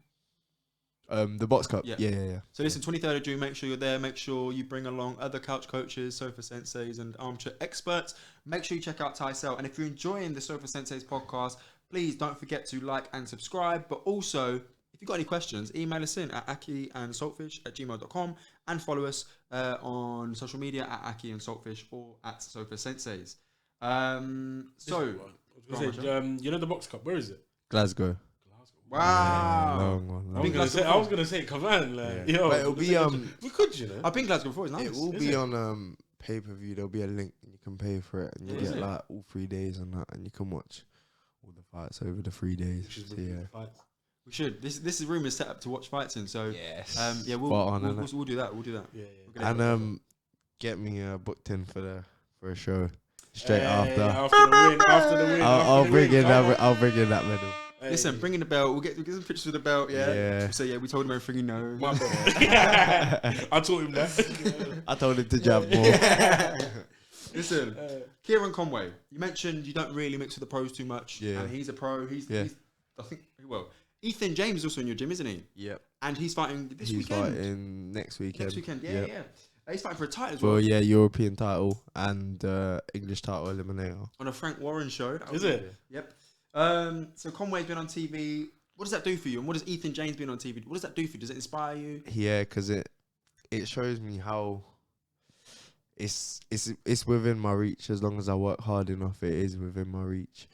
The box cup. Yeah. Yeah. So listen, 23rd of June, make sure you're there. Make sure you bring along other couch coaches, sofa senseis, and armchair experts. Make sure you check out Tyselle. And if you're enjoying the Sofa Senseis podcast, please don't forget to like and subscribe. But also, if you've got any questions, email us in at akhiandsaltfish@gmail.com and follow us on social media at akhiandsaltfish or at sofa senseis. So, I was gonna say, you know the box cup. Where is it? Glasgow. wow. Long one. been Glasgow I was gonna say, come on, like, yo. But it'll be we could, I've been Glasgow before. It's nice. it will Is be it? on pay-per-view. There'll be a link and you can pay for it and you Yeah, get is it? like all 3 days and that and you can watch all the fights over the 3 days. Which is So, really yeah. good fights. We should. This room is set up to watch fights in. So Yes. yeah, Spot on, innit? we'll do that. We'll do that. Yeah, We'll get it. And get me booked in for a show straight Hey, after. After the win. I'll bring in that medal. Listen, bring in the belt. We'll get some pictures of the belt. Yeah. Yeah. So yeah, we told him everything he knows. My bad. I taught him that. I told him to jab more. Listen, Kieran Conway. You mentioned you don't really mix with the pros too much. Yeah. And he's a pro. He's I think well. Ethan James is also in your gym, isn't he? Yep. And he's fighting this He's weekend. fighting next weekend. Next weekend. Yeah, Yep. yeah. He's fighting for a title as Well, well. yeah, European title and English title eliminator. On a Frank Warren show. That Is was- it? Yep. So Conway's been on TV. What does that do for you? And what does Ethan James been on TV? What does that do for you? Does it inspire you? Yeah, because it shows me how it's within my reach. As long as I work hard enough, it is within my reach.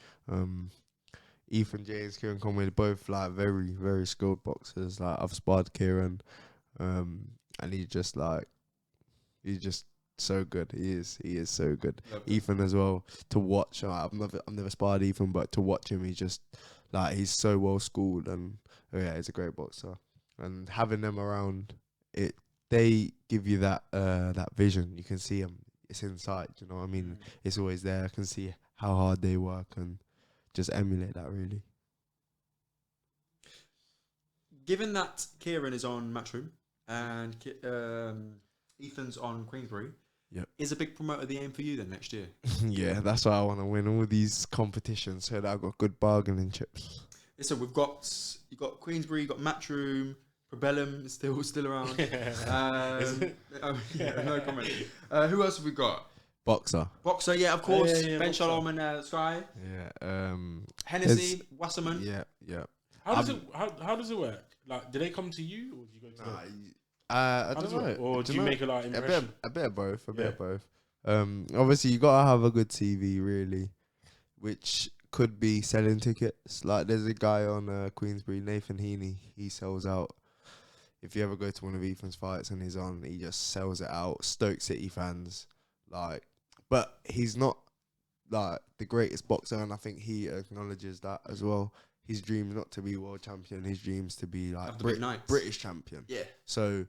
Ethan James, Kieran Conway, they're both like very, very skilled boxers. Like I've sparred Kieran, and he's just so good. He is so good. Ethan as well to watch. I've never sparred Ethan, but to watch him, he's just like he's so well schooled, and he's a great boxer. And having them around, they give you that vision. You can see them. It's inside. You know what I mean? It's always there. I can see how hard they work and just emulate that really. Given that Kieran is on Matchroom and Ethan's on Queensbury, Yep. is a big promoter the aim for you then next year? Yeah, that's why I want to win all these competitions so that I've got good bargaining chips. Listen, you got Queensbury, you got Matchroom, Probellum is still around. No comment. Who else have we got? Boxer. Boxer, yeah, of course. yeah, Ben Boxer. Shalom and Sky. Yeah. Hennessy, Wasserman. Yeah. How does it work? Like, do they come to you or do you go to them? I don't know. Or do you make a like a impression? bit of both. A bit Yeah. of both. Obviously you gotta have a good TV really, which could be selling tickets. Like there's a guy on Queensbury, Nathan Heaney. He sells out. If you ever go to one of Ethan's fights and he's on, he just sells it out. Stoke City fans, like, but he's not like the greatest boxer, and I think he acknowledges that as well. His dream not to be world champion. His dreams to be like Have the big nights. British champion. Yeah. So,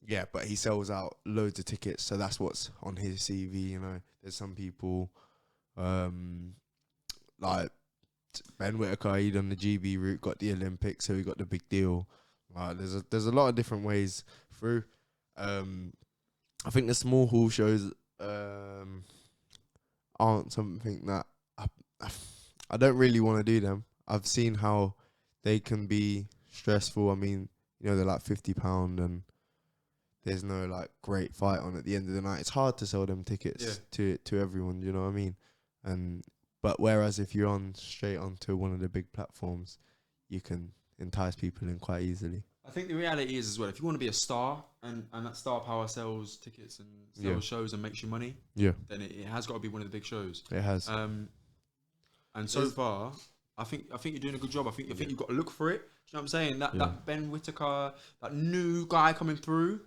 yeah, but he sells out loads of tickets, so that's what's on his CV. You know, there's some people, like Ben Whittaker, he done the GB route, got the Olympics, so he got the big deal. There's a lot of different ways through. I think the small hall shows aren't something that I don't really want to do them. I've seen how they can be stressful. I mean, you know, they're like £50 and there's no like great fight on at the end of the night. It's hard to sell them tickets to everyone, you know what I mean? But whereas if you're on straight onto one of the big platforms, you can entice people in quite easily. I think the reality is as well, if you want to be a star and that star power sells tickets and sells shows and makes you money, then it has got to be one of the big shows. It has. And so far, I think you're doing a good job. I think you've got to look for it. Do you know what I'm saying? That Ben Whittaker, that new guy coming through,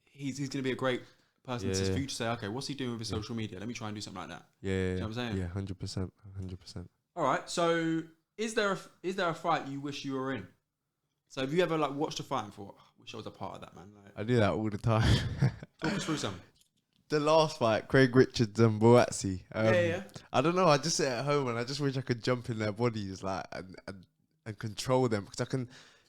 he's going to be a great person for you to say, okay, what's he doing with his social media? Let me try and do something like that. Yeah, do you know what I'm saying? Yeah, 100%. All right. So, is there a fight you wish you were in? So, have you ever like watched a fight and thought, I wish I was a part of that, man? Like, I do that all the time. talk us through some. The last fight, Craig Richards and Boazzi. Yeah. I don't know. I just sit at home and I just wish I could jump in their bodies, like and control them, because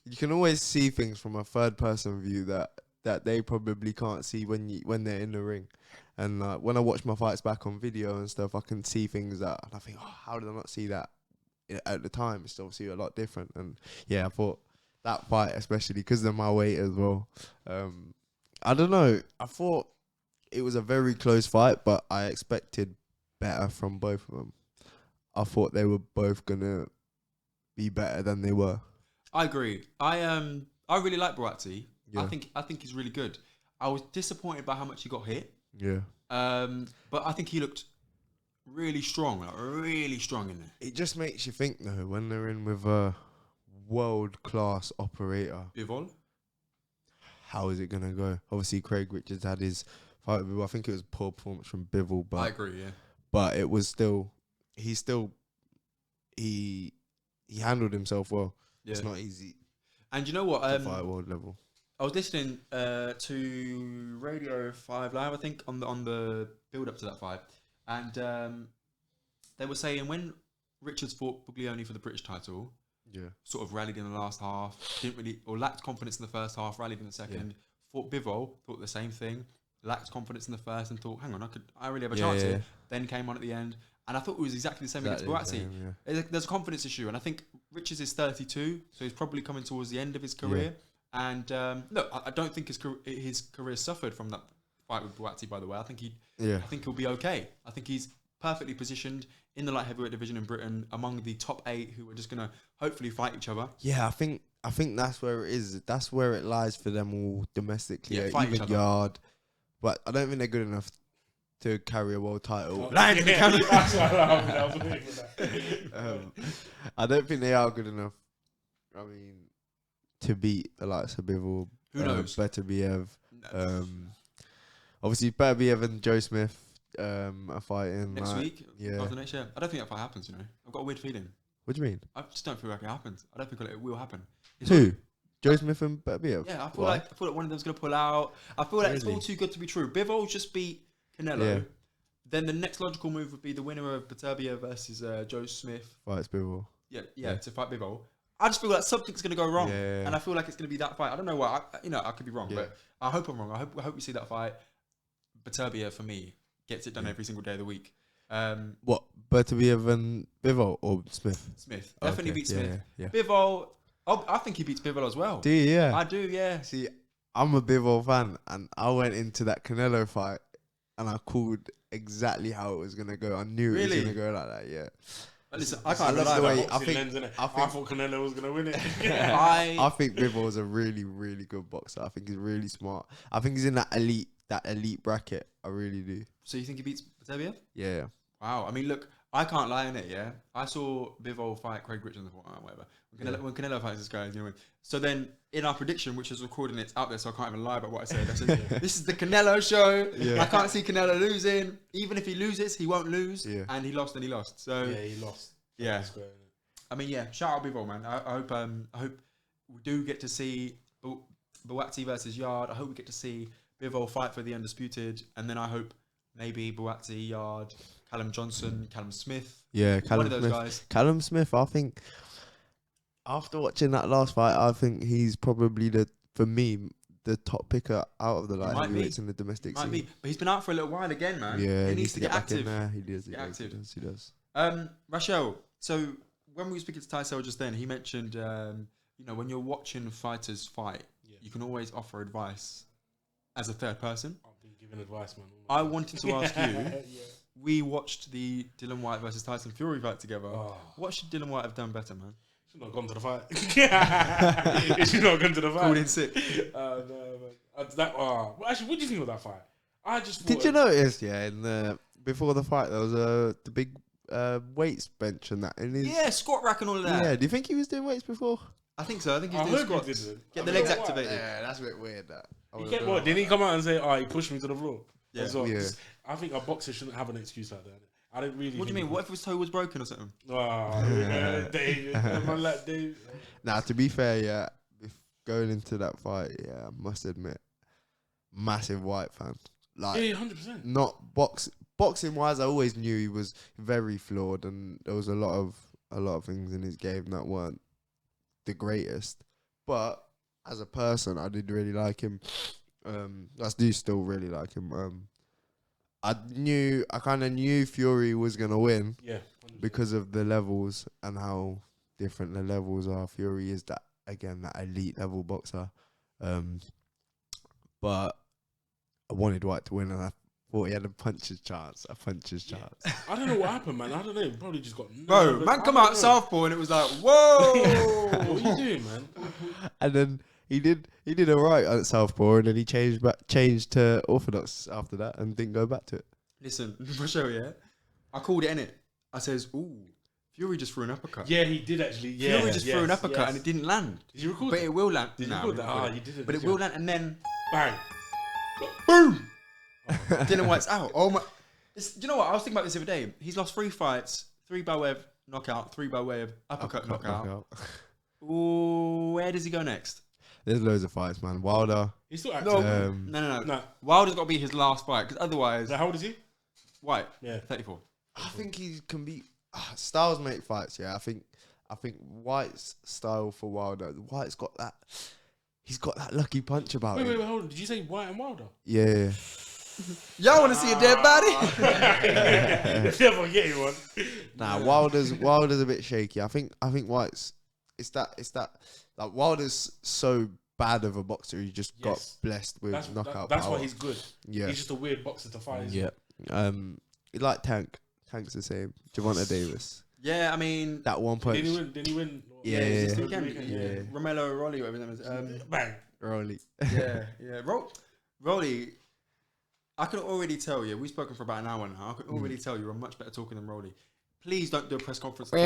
you can always see things from a third person view that they probably can't see when they're in the ring. And when I watch my fights back on video and stuff, I can see things that and I think, oh, how did I not see that at the time? It's obviously a lot different. And yeah, I thought that fight, especially because they're my weight as well. I don't know. I thought it was a very close fight, but I expected better from both of them. I thought they were both gonna be better than they were. I agree. I really like Boazzi. Yeah. I think he's really good. I was disappointed by how much he got hit. Yeah. But I think he looked really strong in there. It just makes you think though, when they're in with a world-class operator, Bivol? how is it gonna go? Obviously, Craig Richards had his fight with Bivol. I think it was a poor performance from Bivol, but I agree. Yeah. But it was still, he handled himself well. Yeah. It's not easy. And you know what? To fight at world level. I was listening to Radio 5 Live, I think, on the build up to that fight, and they were saying when Richards fought Buglioni for the British title, sort of rallied in the last half, didn't really or lacked confidence in the first half, rallied in the second. Fought Bivol, thought the same thing, lacked confidence in the first, and thought, hang on, I really have a chance here. Then came on at the end, and I thought it was exactly the same against Boazzi. There's a confidence issue, and I think Richards is 32, so he's probably coming towards the end of his career. And look, I don't think his career suffered from that fight with Boazzi. By the way, I think he'll be okay. I think he's perfectly positioned in the light heavyweight division in Britain among the top 8 who are just gonna hopefully fight each other. Yeah, I think that's where it is. That's where it lies for them all domestically. Yeah, even Yard, but I don't think they're good enough to carry a world title. I don't think they are good enough. I mean, to beat the likes of Bivol. Who knows? Beterbiev. Obviously, Beterbiev and Joe Smith are fighting next week. Yeah. After next year. I don't think that fight happens. You know, I've got a weird feeling. What do you mean? I just don't feel like it happens. I don't think it will happen. Who? Joe Smith and Beterbiev? Yeah, I feel like one of them's gonna pull out. I feel like it's all too good to be true. Bivol just beat Canelo. Yeah. Then the next logical move would be the winner of Beterbiev versus Joe Smith. Fights Bivol. Yeah, to fight Bivol. I just feel like something's going to go wrong, and I feel like it's going to be that fight. I don't know why. I could be wrong, but I hope I'm wrong. I hope we see that fight. Beterbiev, for me, gets it done every single day of the week. What, Beterbiev and Bivol or Smith? Smith. Definitely beats Smith. Yeah. Bivol, I think he beats Bivol as well. Do you? Yeah. I do, yeah. See, I'm a Bivol fan, and I went into that Canelo fight, and I called exactly how it was going to go. I knew it was going to go like that, yeah. Listen, I can't love the way I thought Canelo was gonna win it. I think Bivol is a really, really good boxer. I think he's really smart. I think he's in that elite bracket. I really do. So you think he beats Beterbiev? Yeah. Wow. I mean, look, I can't lie in it. Yeah, I saw Bivol fight Craig Richards and thought, whatever. When Canelo fights this guy, he's gonna win. So then, in our prediction, which is recorded, it's out there, so I can't even lie about what I said. I said, this is the Canelo show. Yeah. I can't see Canelo losing. Even if he loses, he won't lose. Yeah. And he lost, and he lost. So yeah, he lost. Yeah. I mean, yeah. Shout out Bivol, man. I hope we do get to see Boazzi versus Yard. I hope we get to see Bivol fight for the undisputed, and then I hope maybe Boazzi, Yard, Callum Johnson, Callum Smith. Yeah, one of those guys. Callum Smith, I think. After watching that last fight, I think he's probably for me, the top picker out of the light heavyweights in the domestic scene. Might be, but he's been out for a little while again, man. Yeah, he needs to get back active. in there. He does. Get active. He does. Rachel, so when we were speaking to Tyselle just then, he mentioned, when you're watching fighters fight, you can always offer advice as a third person. I've been giving advice, man. I wanted to ask you. We watched the Dylan White versus Tyson Fury fight together. What should Dylan White have done better, man? He should not have gone to the fight. He should not have gone to the fight. Called in sick. No, man. Well, actually, what do you think of that fight? I just Did you notice? Yeah, before the fight, there was the big weights bench and that. Yeah, squat rack and all of that. Yeah, do you think he was doing weights before? I think so. I think he's I doing hope squats. he didn't. Get I the mean, legs why? activated. Yeah, that's a bit weird. That. Didn't he come out and say, "Oh, he pushed me to the floor"? Yeah. So, Yeah. I think a boxer shouldn't have an excuse like that. I don't really. What do you mean? What if his toe was broken or something? Dave, man, like Dave. Now, to be fair, yeah, going into that fight, yeah, I must admit, massive White fan. Like, Yeah, 100%. not boxing wise, I always knew he was very flawed, and there was a lot of things in his game that weren't the greatest. But as a person, I did really like him. I do still really like him. I kind of knew Fury was gonna win Yeah. 100%. because of the levels and how different the levels are. Fury is that elite level boxer. But I wanted White to win, and I thought he had a puncher's chance. I don't know what happened, man. I don't know. He probably just got. Bro, man come out southpaw and it was like, whoa. What are you doing, man? And then he did alright at southpaw, and then he changed to orthodox after that, and didn't go back to it. Listen, for sure, yeah. I called it, innit? I says, ooh, Fury just threw an uppercut. Yeah, he did actually. Yeah, Fury just threw an uppercut and it didn't land. Did you record But that? it will land. Did you Nah, record we that? recorded Ah, it. you didn't. But it will land, and then Bang. boom. Dylan White's out. Oh my! Do you know what? I was thinking about this the other day. He's lost 3 fights, 3 by way of knockout, 3 by way of uppercut knockout. Ooh, where does he go next? There's loads of fights, man. Wilder. He's still active. No. No. Wilder's got to be his last fight, because otherwise, How old is he? White, Yeah. 34. I think he can be styles make fights. Yeah, I think White's style for Wilder. White's got that. He's got that lucky punch about Wait, him. hold on. Did you say White and Wilder? Yeah. Y'all want to see a dead body? Never get you one. Nah, Wilder's a bit shaky. I think White's it's that like Wilder's so bad of a boxer. He just got blessed with knockout That's power. why he's good. Yeah. He's just a weird boxer to fight. Yeah. Like Tank. Tank's the same. Javante Davis. Yeah, I mean, That one punch. Did he win? Yeah, it's this yeah, weekend. yeah. Romelo Rolly, whatever his name is. Bang. Rolly. Yeah. Rolly, I can already tell you, we've spoken for about an hour now. I can already tell you're a much better talker than Rolly. Please don't do a press conference. Rolly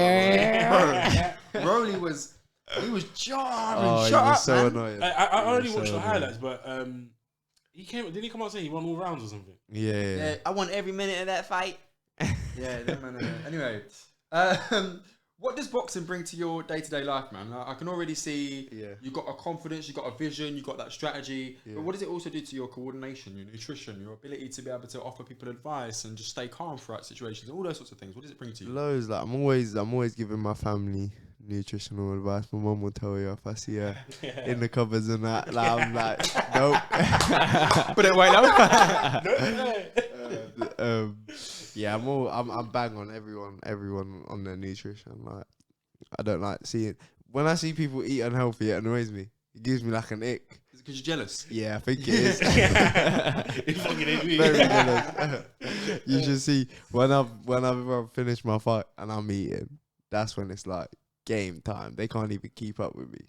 was jarring. Oh, he Shut was up, so man. annoying. I only so watched the annoying. highlights, but didn't he come out saying he won all rounds or something? Yeah. Yeah, I want every minute of that fight. Yeah, that man. Anyway, what does boxing bring to your day-to-day life, man? I can already see you've got a confidence, you've got a vision, you've got that strategy. Yeah. But what does it also do to your coordination, your nutrition, your ability to be able to offer people advice and just stay calm throughout situations, all those sorts of things? What does it bring to you? Loads. Like I'm always giving my family nutritional advice. My mum will tell you if I see her in the covers and that. Like, I'm like, nope. Put it away now. Yeah, I'm bang on everyone on their nutrition. Like, I don't like seeing when I see people eat unhealthy. It annoys me. It gives me like an ick. Is it because you're jealous? Yeah, I think it is. It's fucking idiot. Very jealous. You should see when I've finished my fight and I'm eating. That's when it's like game time. They can't even keep up with me.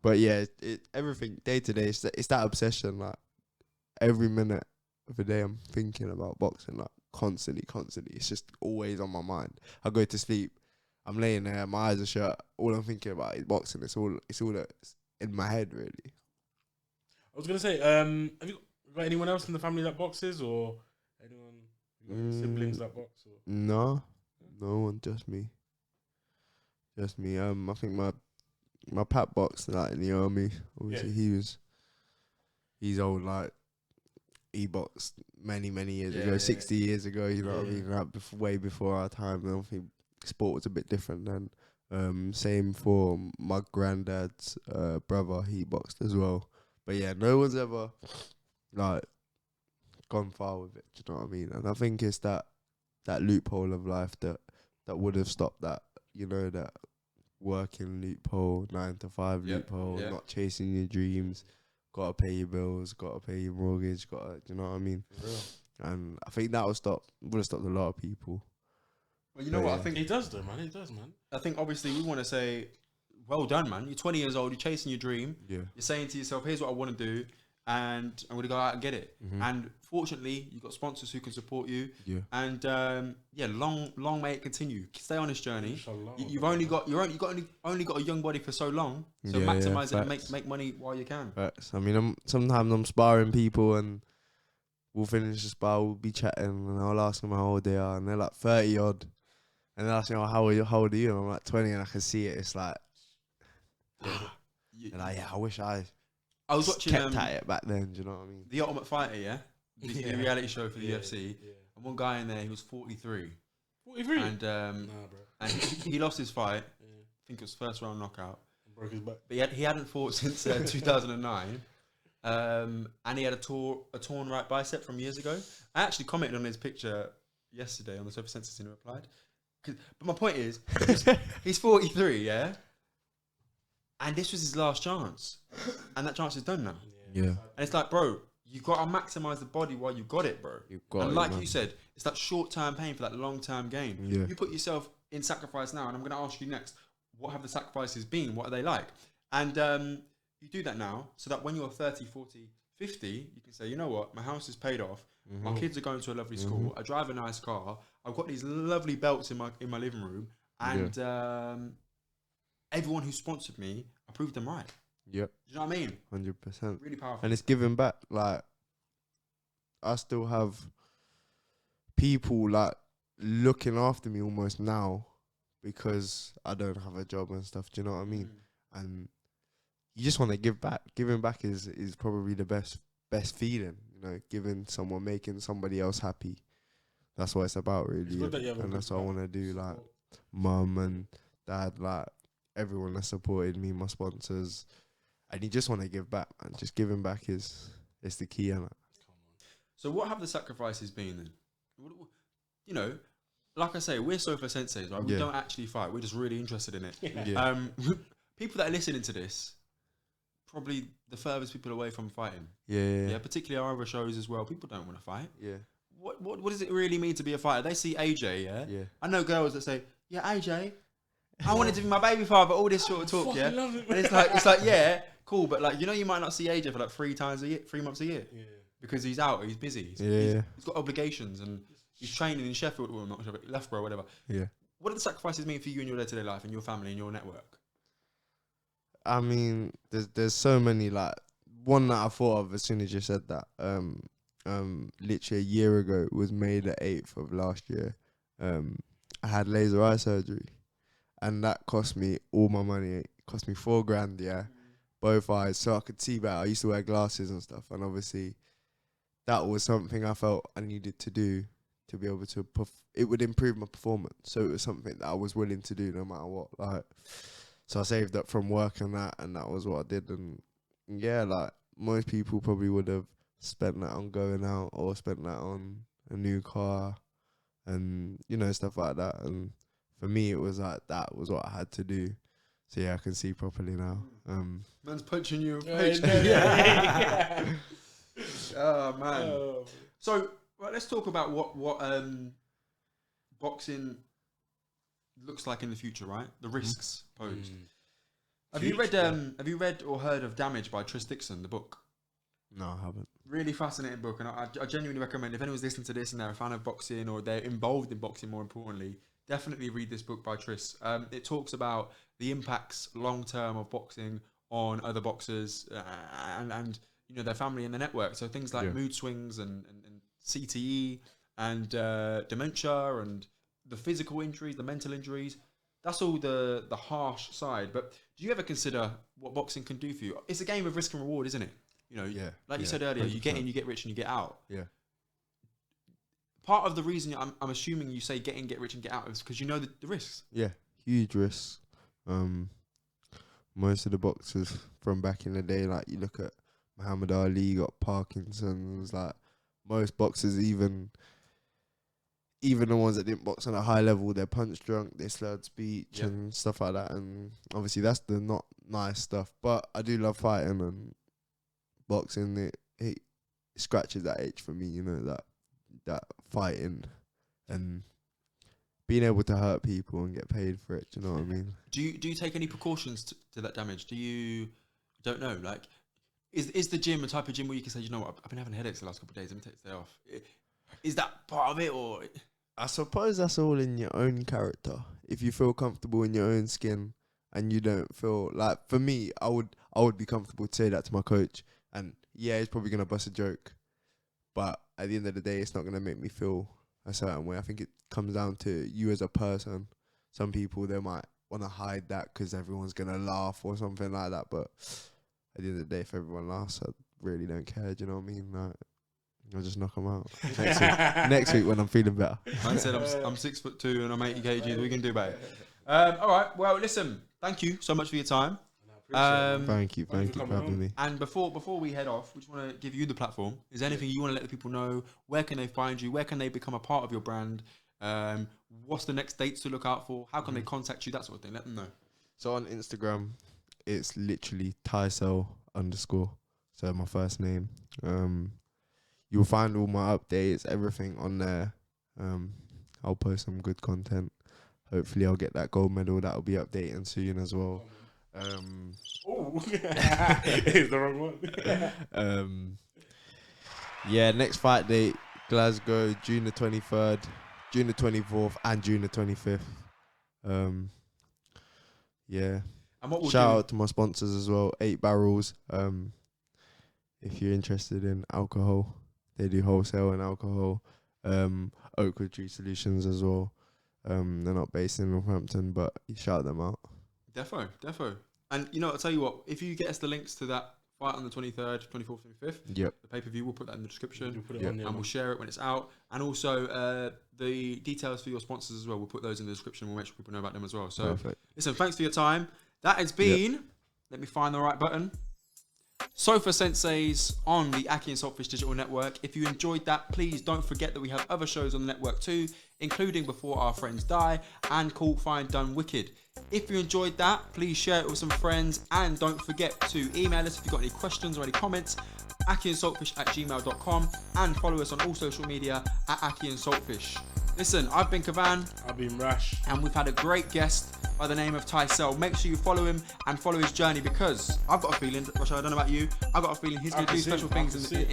But yeah, everything day to day. It's that obsession. Like every minute of the day, I'm thinking about boxing. Like constantly. It's just always on my mind. I go to sleep. I'm laying there. My eyes are shut. All I'm thinking about is boxing. It's all that's in my head, really. I was gonna say, have you got anyone else in the family that boxes, or anyone you got any siblings that box? Or? No one, just me. I think my pap boxed like in the army. Obviously, he's old. Like he boxed many years ago, 60 years ago. You know what I mean? Like way before our time. I don't think sport was a bit different then. Same for my granddad's brother. He boxed as well. But yeah, no one's ever like gone far with it. Do you know what I mean? And I think it's that loophole of life that would have stopped that that working loophole, 9 to 5 Yep, loophole, yeah. not chasing your dreams, gotta pay your bills, gotta pay your mortgage, do you know what I mean? For real. And I think that would have stopped a lot of people. Well, you know But what? yeah. I think It does though, man. It does, man. I think obviously we want to say, well done, man. You're 20 years old. You're chasing your dream. Yeah. You're saying to yourself, here's what I want to do, and I'm going to go out and get it. Mhm. And fortunately, you've got sponsors who can support you. Yeah. And long may it continue. Stay on this journey. Inshallah. You've only got a young body for so long. So Yeah, maximize it and facts. make money while you can. Facts. I mean, sometimes I'm sparring people and we'll finish the spar, we'll be chatting, and I'll ask them how old they are, and they're like 30 odd. And they're asking, how old are you? And I'm like 20, and I can see it. It's like, and I wish I was watching kept at it back then. Do you know what I mean? The Ultimate Fighter, yeah, the reality show for the Yeah, UFC. Yeah. And one guy in there, he was 43, 43. and Nah, bro. and he lost his fight. Yeah. I think it was first round knockout. Broke his back. But he hadn't fought since 2009, and he had a torn right bicep from years ago. I actually commented on his picture yesterday on the SOFA SENSEI'S and he replied. But my point is, he's 43, yeah, and this was his last chance, and that chance is done now. Yeah. And it's like, bro, you got to maximize the body while you got it, bro. You've got And it, like man. you said, it's that short-term pain for that long-term gain. Yeah. You put yourself in sacrifice now, and I'm going to ask you next, what have the sacrifices been? What are they like? And you do that now, so that when you're 30, 40, 50, you can say, you know what, my house is paid off, my kids are going to a lovely school, I drive a nice car, I've got these lovely belts in my living room, and everyone who sponsored me, I proved them right. Yep. Do you know what I mean? 100%. Really powerful. And it's giving back. Like, I still have people like looking after me almost now because I don't have a job and stuff. Do you know what I mean? And you just want to give back. Giving back is probably the best feeling. You know, making somebody else happy. That's what it's about, really. It's good that you have a And good that's what I want to do. support. Like, mum and dad, like everyone that supported me, my sponsors, and you just want to give back, man. Just giving back is the key, innit? So what have the sacrifices been then? You know, like I say, we're SOFA Senseis, right? We Yeah. don't actually fight. We're just really interested in it. Yeah. People that are listening to this, probably the furthest people away from fighting. Yeah. Yeah, particularly our other shows as well. People don't want to fight. Yeah. What does it really mean to be a fighter? They see AJ, yeah? Yeah. I know girls that say, yeah, AJ, I wanted to be my baby father, all this sort of talk, yeah? Love it, And it's like, yeah, cool, but like, you know, you might not see AJ for like 3 months a year. Yeah. Because he's out, he's busy, he's got obligations, and he's training in Sheffield, or not Sheffield, Loughborough, whatever. Yeah. What do the sacrifices mean for you in your day-to-day life, and your family, and your network? I mean, there's so many, like, one that I thought of as soon as you said that. Literally a year ago, it was May the 8th of last year. I had laser eye surgery, and that cost me all my money. It cost me $4,000, yeah, both eyes, so I could see better. I used to wear glasses and stuff, and obviously that was something I felt I needed to do to be able to it would improve my performance. So it was something that I was willing to do no matter what. Like, so I saved up from work and that was what I did. And yeah, like most people probably would have spent that on going out or spent that on a new car and, you know, stuff like that. And for me, it was like that was what I had to do. So yeah, I can see properly now. Man's punching you. Yeah. Oh man. Oh. So let's talk about what boxing looks like in the future, right? The risks posed. Have you read or heard of Damage by Tris Dixon, the book? No, I haven't. Really fascinating book, and I genuinely recommend, if anyone's listening to this and they're a fan of boxing or they're involved in boxing, more importantly, definitely read this book by Tris. It talks about the impacts long term of boxing on other boxers and you know, their family and their network. So things like mood swings and CTE and dementia and the physical injuries, the mental injuries. That's all the harsh side. But do you ever consider what boxing can do for you? It's a game of risk and reward, isn't it? You know, like you said earlier, 100%. You get in, you get rich, and you get out. Yeah. Part of the reason I'm assuming you say get in, get rich, and get out is because you know the risks. Yeah, huge risks. Most of the boxers from back in the day, like you look at Muhammad Ali, got Parkinson's. Like most boxers, even even the ones that didn't box on a high level, they're punch drunk, they slurred speech Yep. and stuff like that. And obviously that's the not nice stuff. But I do love fighting, and boxing, it scratches that itch for me, you know, that fighting and being able to hurt people and get paid for it. Do you know what I mean? Do you take any precautions to that damage? Don't know, like, is the gym a type of gym where you can say, you know what, I've been having headaches the last couple of days, let me take the day off? Is that part of it, or? I suppose that's all in your own character. If you feel comfortable in your own skin and you don't feel like, for me, I would be comfortable to say that to my coach. And yeah, he's probably gonna bust a joke, but at the end of the day, it's not gonna make me feel a certain way. I think it comes down to you as a person. Some people, they might want to hide that because everyone's gonna laugh or something like that. But at the end of the day, if everyone laughs, I really don't care. Do you know what I mean? Like, I'll just knock them out next week when I'm feeling better. I said I'm 6'2" and I'm 80 kgs. What are we gonna do about it? All right. Well, listen. Thank you so much for your time. Thank you for having me. And before we head off, we just want to give you the platform. Is there anything you want to let the people know? Where can they find you? Where can they become a part of your brand? What's the next dates to look out for? How can they contact you? That sort of thing. Let them know. So on Instagram, it's literally Tyselle_. So my first name. You'll find all my updates, everything on there. I'll post some good content. Hopefully I'll get that gold medal. That'll be updating soon as well. It's the wrong one. Yeah, next fight date, Glasgow, June the 23rd, June the 24th, and June the 25th. Yeah. And what we'll Shout out to my sponsors as well, 8 Barrels. If you're interested in alcohol, they do wholesale and alcohol. Oakwood Tree Solutions as well. They're not based in Northampton, but you shout them out. Defo. And you know, I'll tell you what, if you get us the links to that fight on the 23rd, 24th, 25th, Yep. the pay-per-view, we'll put that in the description. We'll put it on there, and we'll share it when it's out. And also the details for your sponsors as well, we'll put those in the description. We'll make sure people know about them as well. So Perfect. listen, thanks for your time. That has been, let me find the right button, SOFA SenseI'S on the Akhi&saltfish Digital Network. If you enjoyed that, please don't forget that we have other shows on the network too, including Before Our Friends Die and Call Fine Done Wicked. If you enjoyed that, please share it with some friends, and don't forget to email us if you've got any questions or any comments, akhiandsaltfish@gmail.com, and follow us on all social media at akhiandsaltfish. Listen, I've been Kavan. I've been Rash. And we've had a great guest by the name of Tyselle. Make sure you follow him and follow his journey, because I've got a feeling, Rashad, I don't know about you, I've got a feeling he's going to do special things in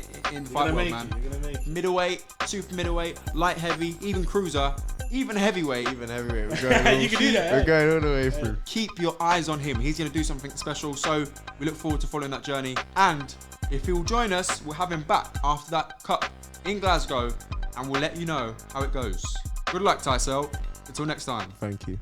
the fight world, man. You're gonna make it. Middleweight, super middleweight, light heavy, even cruiser, even heavyweight. We're going You can do that. We're going all the way through. Keep your eyes on him. He's going to do something special. So we look forward to following that journey. And if he will join us, we'll have him back after that cup in Glasgow, and we'll let you know how it goes. Good luck, Tyselle. Until next time. Thank you.